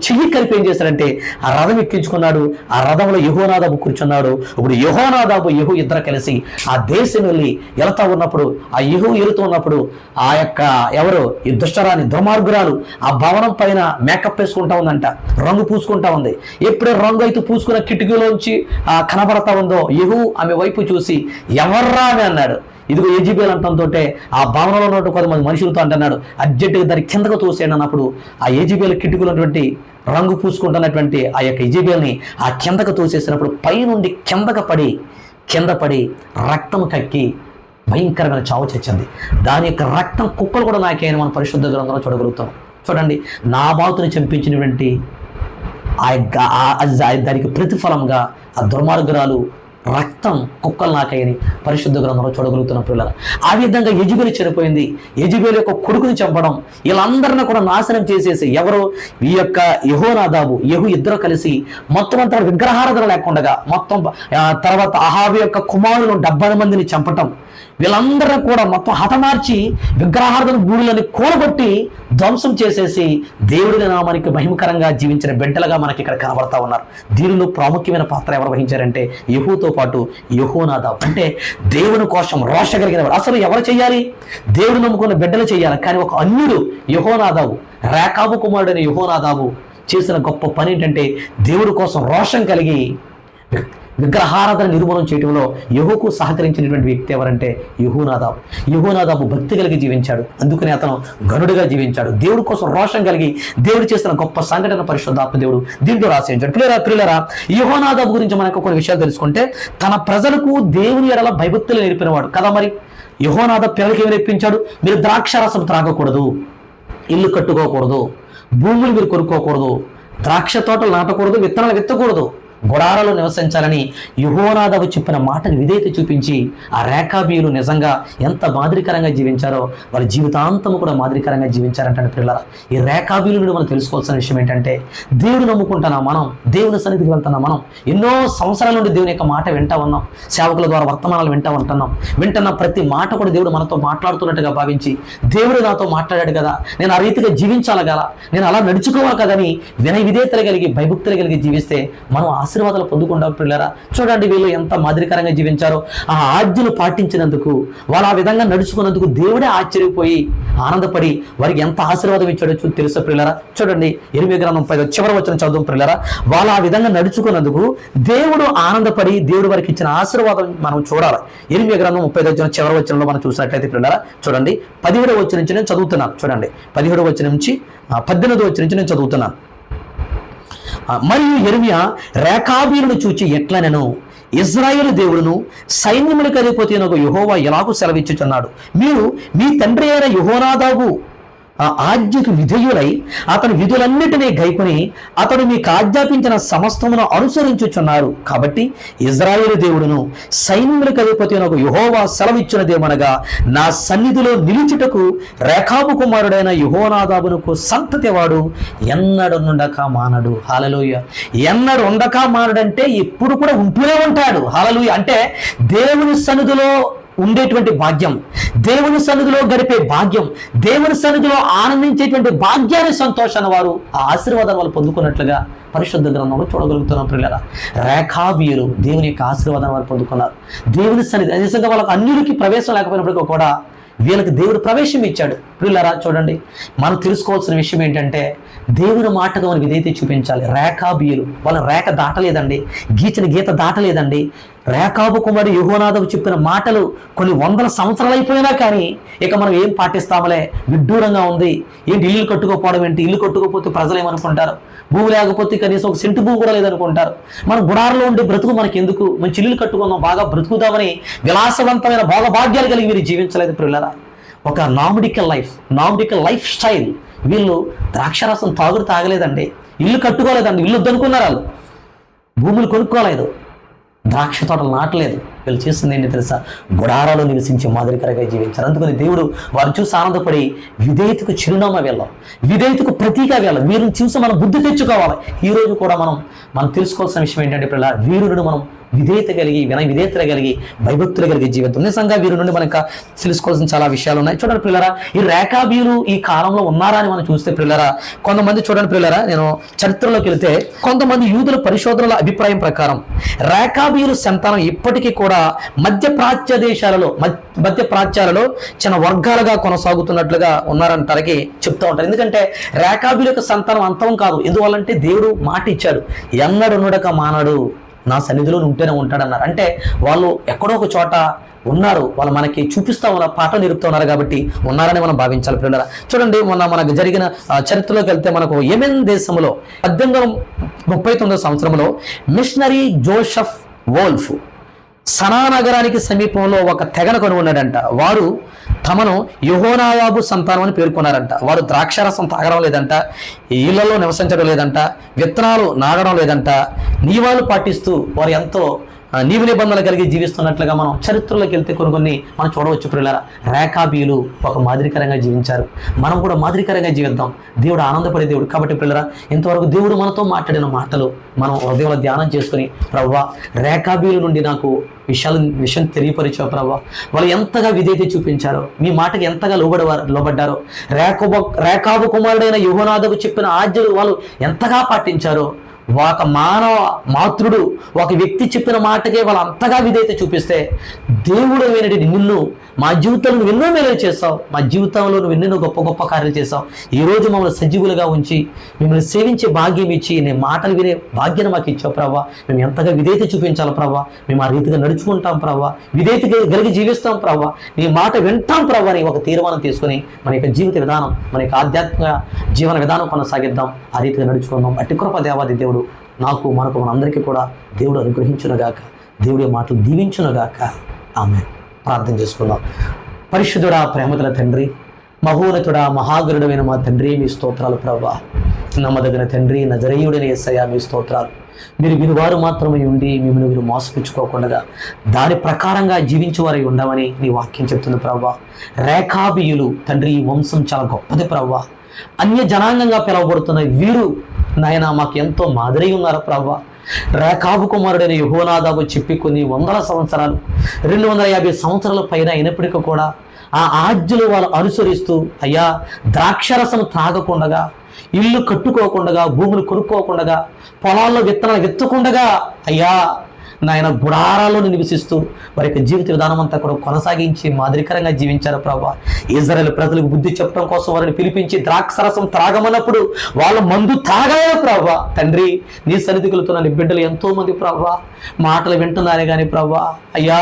చెయ్యి కలిపి ఏం చేశాడంటే ఆ రథం ఎక్కించుకున్నాడు. ఆ రథంలో యెహోనాదాబు కూర్చున్నాడు. ఇప్పుడు యెహో ఇద్దరు కలిసి ఆ దేశం వెళ్ళి వెళ్తా ఉన్నప్పుడు, ఆ యెహూ వెళుతూ ఉన్నప్పుడు ఆ యొక్క ఎవరు ఈ దుష్టరాని దుర్మార్గురాలు ఆ భవనం పైన మేకప్ వేసుకుంటా ఉందంట, రంగు పూసుకుంటా ఉంది. ఎప్పుడే రంగు అయితే పూసుకున్న కిటికీలోంచి కనబడతా ఉందో యెహూ ఆమె వైపు చూసి, ఎవర్రా అని అన్నాడు. ఇదిగో యెజబెలు అంటంతో ఆ భవనంలో ఉన్నటువంటి కొంతమంది మనుషులతో అంటున్నాడు, అర్జెంటుగా దాన్ని కిందకు తోసేయండి అన్నప్పుడు ఆ యెజబెలు కిటికీలోటువంటి రంగు పూసుకుంటున్నటువంటి ఆ యొక్క యెజబెల్ని ఆ కిందకు తోసేసినప్పుడు పైనుండి కింద పడి రక్తం కక్కి భయంకరమైన చావు చచ్చింది. దాని యొక్క రక్తం కుక్కలు కూడా నాకేని మనం పరిశుద్ధ గ్రంథంలో చూడగలుగుతాం. చూడండి, నాబాతుని చంపించినటువంటి దానికి ప్రతిఫలంగా ఆ దుర్మార్గురాలు రక్తం కుక్కలు నాకయ్యని పరిశుద్ధ గ్రంథంలో చూడగలుగుతున్న పిల్లలు. ఆ విధంగా యెజబెలు చనిపోయింది. యెజబెలు యొక్క కొడుకుని చంపడం, వీళ్ళందరినీ కూడా నాశనం చేసేసి ఎవరు ఈ యొక్క యెహూ ఇద్దరు కలిసి మొత్తం అంతా విగ్రహారాధన లేకుండా మొత్తం తర్వాత అహాబు యొక్క కుమారులను 70 మందిని చంపటం, వీళ్ళందరూ కూడా మొత్తం హతమార్చి విగ్రహారాధన గూడులని కూలగొట్టి ధ్వంసం చేసేసి దేవుడి నామానికి మహిమకరంగా జీవించిన బిడ్డలుగా మనకి ఇక్కడ కనబడతా ఉన్నారు. దీనిలో ప్రాముఖ్యమైన పాత్ర ఎవరు వహించారంటే యెహూతో పాటు యెహోనాదాబు. అంటే దేవుని కోసం రోష కలిగిన వాడు. అసలు ఎవరు చేయాలి? దేవుడు నమ్ముకున్న బిడ్డలు చేయాలి. కానీ ఒక అన్యుడు యెహోనాదాబు, రేఖాబు కుమారుడైన యెహోనాదాబు చేసిన గొప్ప పని ఏంటంటే దేవుడి కోసం రోషం కలిగి విగ్రహారాధన నిర్మూలన చేయడంలో యెహోకు సహకరించినటువంటి వ్యక్తి ఎవరంటే యెహోనాదాబు భక్తి కలిగి జీవించాడు. అందుకని అతను గనుడిగా జీవించాడు. దేవుడి కోసం రోషం కలిగి దేవుడు చేసిన గొప్ప సంఘటన పరిశుద్ధాత్మ దేవుడు దీంట్లో రాసించాడు. ప్రియులారా యెహోనాదాబు గురించి మనకు కొన్ని విషయాలు తెలుసుకుంటే, తన ప్రజలకు దేవుని ఎడల భయభక్తులు నేర్పినవాడు కదా. మరి యెహోనాదాబు పిల్లలకి ఏమి నేర్పించాడు? మీరు ద్రాక్షారసం త్రాగకూడదు, ఇల్లు కట్టుకోకూడదు, భూములు మీరు కొనుక్కోకూడదు, ద్రాక్ష తోటలు నాటకూడదు, విత్తనాలు విత్తకూడదు, గుడారాలు నివసించాలని యెహోనాదాబు చెప్పిన మాటను విధేయత చూపించి ఆ రేకాబీయులు నిజంగా ఎంత మాదిరికరంగా జీవించారో వాళ్ళ జీవితాంతము కూడా మాదిరికరంగా జీవించారంటే పిల్లల ఈ రేకాబీయుల నుండి మనం తెలుసుకోవాల్సిన విషయం ఏంటంటే, దేవుడు నమ్ముకుంటున్నాం మనం, దేవుని సన్నిధికి వెళ్తున్నాం మనం, ఎన్నో సంవత్సరాల నుండి దేవుని యొక్క మాట వింటా ఉన్నాం, సేవకుల ద్వారా వర్తమానాలు వింటున్న ప్రతి మాట కూడా దేవుడు మనతో మాట్లాడుతున్నట్టుగా భావించి, దేవుడు నాతో మాట్లాడాడు కదా, నేను ఆ రీతిగా జీవించాలి కదా, నేను అలా నడుచుకోవాలి కదని వినయ విధేయతలు కలిగి భయభక్తులు కలిగి జీవిస్తే మనం ఆశీర్వాదాలు పొందుకుంటాం. పిల్లరా చూడండి, వీళ్ళు ఎంత మాదిరికరంగా జీవించారో. ఆ ఆజ్ఞలు పాటించినందుకు, వాళ్ళు ఆ విధంగా నడుచుకున్నందుకు దేవుడే ఆశ్చర్యపోయి ఆనందపడి వారికి ఎంత ఆశీర్వాదం ఇచ్చాడో తెలుసా పిల్లరా. చూడండి, ఎనిమిది గ్రంథం 5 చివరి వచనం చదువు పిల్లరా. వాళ్ళు ఆ విధంగా నడుచుకున్నందుకు దేవుడు ఆనందపడి దేవుడు వారికి ఇచ్చిన ఆశీర్వాదం మనం చూడాలి. ఎనిమిది గ్రంథం 35 చివరి వచనంలో మనం చూసినట్లయితే పిల్లరా చూడండి, 17వ వచనం నుంచి నేను చదువుతున్నాను. చూడండి, 17వ వచనం నుంచి 18వ వచనం నుంచి నేను చదువుతున్నాను. మరియు యెరెమీయా రేకాబీయులను చూచి ఎట్లనెను, ఇశ్రాయేలు దేవుడును సైన్యములకు అధిపతి యెహోవా ఎలాగూ సెలవిచ్చుచున్నాడు, మీరు మీ తండ్రి అయిన యెహోనాదాబు ఆ ఆజ్ఞకు విధేయులై అతని విధులన్నిటినీ గైకొని అతడు మీకు ఆజ్ఞాపించిన సమస్తమును అనుసరించుచున్నారు. కాబట్టి ఇశ్రాయేలు దేవుడును సైన్యములకు అధిపతి యెహోవా సెలవిచ్చినదేమనగా, నా సన్నిధిలో నిలుచుటకు రేకాబు కుమారుడైన యెహోనాదాబునకు సంతతి వాడు ఎన్నడుండక మానడు. హల్లెలూయా. ఎన్నడు ఉండక మానడంటే ఎప్పుడు కూడా ఉంటూనే ఉంటాడు. హల్లెలూయా. అంటే దేవుని సన్నిధిలో ఉండేటువంటి భాగ్యం, దేవుని సన్నిధిలో గడిపే భాగ్యం, దేవుని సన్నిధిలో ఆనందించేటువంటి భాగ్యాన్ని, సంతోషాన్ని వారు ఆ ఆశీర్వాదాన్ని వాళ్ళు పొందుకున్నట్లుగా పరిశుద్ధ గ్రంథంలో చూడగలుగుతున్నాం. పిల్లల రేకాబీయులు దేవుని యొక్క ఆశీర్వాదాన్ని వారు పొందుకున్నారు. దేవుని సన్నిధి నిజంగా వాళ్ళకి అన్యులకి ప్రవేశం లేకపోయినప్పటికీ కూడా వీళ్ళకి దేవుడు ప్రవేశం ఇచ్చాడు. పిల్లరా చూడండి, మనం తెలుసుకోవాల్సిన విషయం ఏంటంటే, దేవుని మాటగా మనం విధేయత చూపించాలి. రేకాబీయులు వాళ్ళ రేఖ దాటలేదండి, గీచిన గీత దాటలేదండి. రేకాబు కుమారుడు యెహోనాదాబు చెప్పిన మాటలు కొన్ని వందల సంవత్సరాలు అయిపోయినా కానీ ఇక మనం ఏం పాటిస్తామలే, విడ్డూరంగా ఉంది, ఏంటి ఇల్లు కట్టుకోపోవడం ఏంటి, ఇల్లు కట్టుకోకపోతే ప్రజలు ఏమనుకుంటారు, భూమి లేకపోతే కనీసం ఒక సెంటు భూమి కూడా లేదనుకుంటారు, మన గుడారంలో ఉండే బ్రతుకు మనకి ఎందుకు, మంచి ఇల్లు కట్టుకుందాం, బాగా బ్రతుకుదామని విలాసవంతమైన భోగభాగ్యాలు కలిగి మీరు జీవించలేదు. పిల్లరా ఒక నామిడికల్ లైఫ్ స్టైల్. వీళ్ళు ద్రాక్షరసం తాగలేదండి, ఇల్లు కట్టుకోలేదండి, ఇల్లు వద్దనుకున్నారు, వాళ్ళు భూములు కొనుక్కోలేదు, ద్రాక్ష తోటలు నాటలేదు. వీళ్ళు చేస్తుంది ఏంటి తెలుసా, గుడారాలు నివసించి మాదిరికరంగా జీవించారు. అందుకని దేవుడు వారిని చూసి ఆనందపడి విధేయతకు చిరునామా వెళ్ళాం, విధేయతకు ప్రతీగా వెళ్ళాం. వీరిని చూసి మనం బుద్ధి తెచ్చుకోవాలి. ఈ రోజు కూడా మనం తెలుసుకోవాల్సిన విషయం ఏంటంటే పిల్లల, వీరుని మనం విధేయత కలిగి విధేయత కలిగి భయభక్తులు కలిగి జీవితం. నిజంగా వీరి నుండి మనకు తెలుసుకోవాల్సిన చాలా విషయాలు ఉన్నాయి. చూడండి పిల్లరా, ఈ రేకాబీయులు ఈ కాలంలో ఉన్నారా అని మనం చూస్తే పిల్లరా, కొంతమంది చూడండి పిల్లరా, నేను చరిత్రలోకి వెళితే కొంతమంది యూదుల పరిశోధనల అభిప్రాయం ప్రకారం రేకాబీయుల సంతానం ఇప్పటికీ కూడా మధ్యప్రాచ్య దేశాలలో మధ్యప్రాచ్యాలలో చిన్న వర్గాలుగా కొనసాగుతున్నట్లుగా ఉన్నారంటానికి చెప్తూ ఉంటారు. ఎందుకంటే రేకాబీయుల యొక్క సంతానం అంతం కాదు. ఎందువల్లంటే దేవుడు మాట ఇచ్చాడు, ఎన్నడున్నడక మానడు, నా సన్నిధిలో ఉంటేనే ఉంటాడన్నారు. అంటే వాళ్ళు ఎక్కడో ఒక చోట ఉన్నారు, వాళ్ళు మనకి చూపిస్తా ఉన్నారు, పాఠం నేర్పుతూ ఉన్నారు కాబట్టి ఉన్నారని మనం భావించాలి. పిల్లల చూడండి, మొన్న మనకు జరిగిన చరిత్రలోకి వెళ్తే మనకు యెమెన్ దేశంలో 1839 సంవత్సరంలో మిషనరీ జోసెఫ్ వోల్ఫ్ సనా నగరానికి సమీపంలో ఒక తెగను కనుగొన్నాడంట. వారు తమను యెహోనాదాబు సంతానం అని పేర్కొన్నారంట. వారు ద్రాక్షారసం తాగడం లేదంట, ఇళ్లలో నివసించడం లేదంట, విత్తనాలు నాగడం లేదంట, నియమాలు పాటిస్తూ వారు ఎంతో నీవు నిబంధనలు కలిగి జీవిస్తున్నట్లుగా మనం చరిత్రలోకి వెళ్తే కొన్ని మనం చూడవచ్చు. పిల్లల రేకాబీయులు ఒక మాదిరికరంగా జీవించారు. మనం కూడా మాదిరికరంగా జీవిద్దాం. దేవుడు ఆనందపడే దేవుడు కాబట్టి పిల్లల, ఇంతవరకు దేవుడు మనతో మాట్లాడిన మాటలు మనం హృదయంలో ధ్యానం చేసుకుని, ప్రవ్వా రేకాబీయుల నుండి నాకు విషయం తెలియపరిచావు ప్రవ్వా, వాళ్ళు ఎంతగా విధేయత చూపించారో, మీ మాటకి ఎంతగా లోబడ్డారో, రేకాబు కుమారుడైన యెహోనాదాబు చెప్పిన ఆజ్ఞలు వాళ్ళు ఎంతగా పాటించారో, ఒక మాతృడు ఒక వ్యక్తి చెప్పిన మాటకే వాళ్ళు అంతగా విధేయత చూపిస్తే దేవుడు అయినటువంటి నిన్ను మా జీవితంలో నువ్వు ఎన్నో మేలు చేస్తావు, మా జీవితంలో నువ్వు ఎన్నెన్నో గొప్ప గొప్ప కార్యాలు చేస్తావు. ఈరోజు మమ్మల్ని సజీవులుగా ఉంచి మిమ్మల్ని సేవించే భాగ్యం ఇచ్చి నీ మాటలు వినే భాగ్యాన్ని మాకు ఇచ్చావు ప్రభా. మేము ఎంతగా విధేయత చూపించాలి ప్రభా, మేము ఆ రీతిగా నడుచుకుంటాం ప్రభా, విధేయత కలిగి జీవిస్తాం ప్రభా, నీ మాట వింటాం ప్రభా అని ఒక తీర్మానం తీసుకుని మన యొక్క జీవిత విధానం, మన యొక్క ఆధ్యాత్మిక జీవన విధానం కొనసాగిద్దాం, ఆ రీతిగా నడుచుకుందాం. అట్టి కృప దేవాది దేవుడు నాకు మనకు మనందరికీ కూడా దేవుడు అనుగ్రహించునుగాక, దేవుడి మాటలు దీవించునుగాక. ఆమె ప్రార్థన చేసుకుందాం. పరిశుద్ధుడా, ప్రేమగల తండ్రి, మహోన్నతుడా, మహాగరుడమైన మా తండ్రి, మీ స్తోత్రాలు ప్రభా. నమ్మదగిన తండ్రి, నజరేయుడైన యేసయ్యా, మీ స్తోత్రాలు. మీరు వినువారు మాత్రమే ఉండి మిమ్మల్ని మీరు మోసపుచ్చుకోకుండా దాని ప్రకారంగా జీవించేవారై ఉండమని నీ వాక్యం చెప్తుంది ప్రభా. రేఖాబీయులు తండ్రి, ఈ వంశం చాలా గొప్పది ప్రభా. అన్య జనాంగంగా పిలువబడుతున్న వీరు నాయన మాకు ఎంతో మాదిరి ఉన్నారు ప్రభా. రేఖాబు కుమారుడైన యెహోనాదాబు చెప్పి కొన్ని వందల సంవత్సరాలు, 250 సంవత్సరాల పైన అయినప్పటికీ కూడా ఆ ఆజ్ఞలు వాళ్ళు అనుసరిస్తూ అయ్యా ద్రాక్షరసం త్రాగకుండగా, ఇల్లు కట్టుకోకుండా, భూములు కొనుక్కోకుండా, పొలాల్లో విత్తనాలు విత్తకుండగా అయ్యా నాయన గుడారాల్లో నివసిస్తూ వారి యొక్క జీవిత విధానం అంతా కూడా కొనసాగించి మాదిరికరంగా జీవించారు ప్రభా. ఇజ్రాయేల్ ప్రజలకు బుద్ధి చెప్పడం కోసం వారిని పిలిపించి ద్రాక్షరసం త్రాగమన్నప్పుడు వాళ్ళ మందు తాగారు ప్రభా. తండ్రి, నీ సన్నిధికి వెళ్తున్న నీ బిడ్డలు ఎంతో మంది ప్రభా మాటలు వింటున్నారే కానీ ప్రభా అయ్యా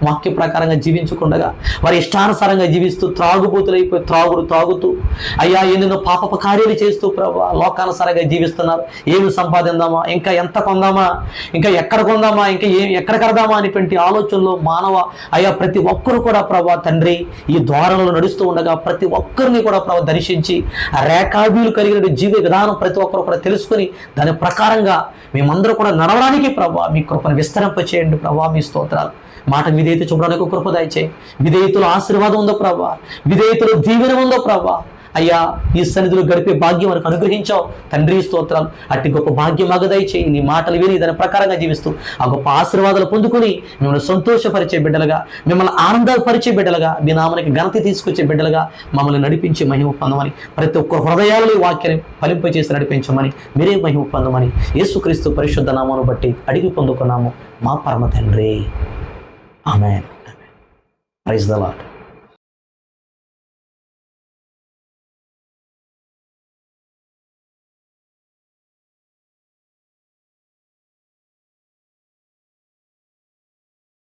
వాక్య ప్రకారంగా జీవించకుండా వారి ఇష్టానుసారంగా జీవిస్తూ త్రాగుబోతులైపోయి తాగుతూ అయ్యా ఎన్నెన్నో పాపపు కార్యాలు చేస్తూ ప్రభా లోకానుసారంగా జీవిస్తున్నారు. ఏమి సంపాదిందామా, ఇంకా ఎంత కొందామా, ఇంకా ఎక్కడ కొందామా, ఇంకా ఎక్కడ కడదామా అనేటువంటి ఆలోచనలో మానవ అయ్యా ప్రతి ఒక్కరు కూడా ప్రభా తండ్రి ఈ ద్వారంలో నడుస్తూ ఉండగా ప్రతి ఒక్కరిని కూడా ప్రభా దర్శించి ఆ రేఖాబీలు కలిగిన జీవిత విధానం ప్రతి ఒక్కరు కూడా తెలుసుకొని దాని ప్రకారంగా మేమందరూ కూడా నడవడానికి ప్రభా మీ కృపను విస్తరింపచేయండి ప్రభా. మీ స్తోత్రాలు. మాట విధేయత చూపడానికి కృప దయచేయి. విధేయతలో ఆశీర్వాదం ఉందో ప్రభా, విధేయతలో దీవెన ఉందో ప్రభా. అయ్యా ఈ సన్నిధిలో గడిపే భాగ్యం మనకు అనుగ్రహించావు తండ్రి, స్తోత్రాలు. అట్టి గొప్ప భాగ్యం మాకు దయచేయి. నీ మాటలు విని దాని ప్రకారంగా జీవిస్తూ ఆ గొప్ప ఆశీర్వాదాలు పొందుకుని మిమ్మల్ని సంతోషపరిచే బిడ్డలుగా, మిమ్మల్ని ఆనందపరిచే బిడ్డలుగా, మీ నామానికి ఘనత తీసుకొచ్చే బిడ్డలుగా మమ్మల్ని నడిపించి మహిమ పొందమని, ప్రతి ఒక్క హృదయాలలో ఈ వాక్యాన్ని ఫలింపచేసి నడిపించమని, మీరే మహిమ పొందమని యేసుక్రీస్తు పరిశుద్ధ నామమును బట్టి అడిగి పొందుకున్నాము మా పరమ తండ్రి. ఆమేన్. Praise the lord.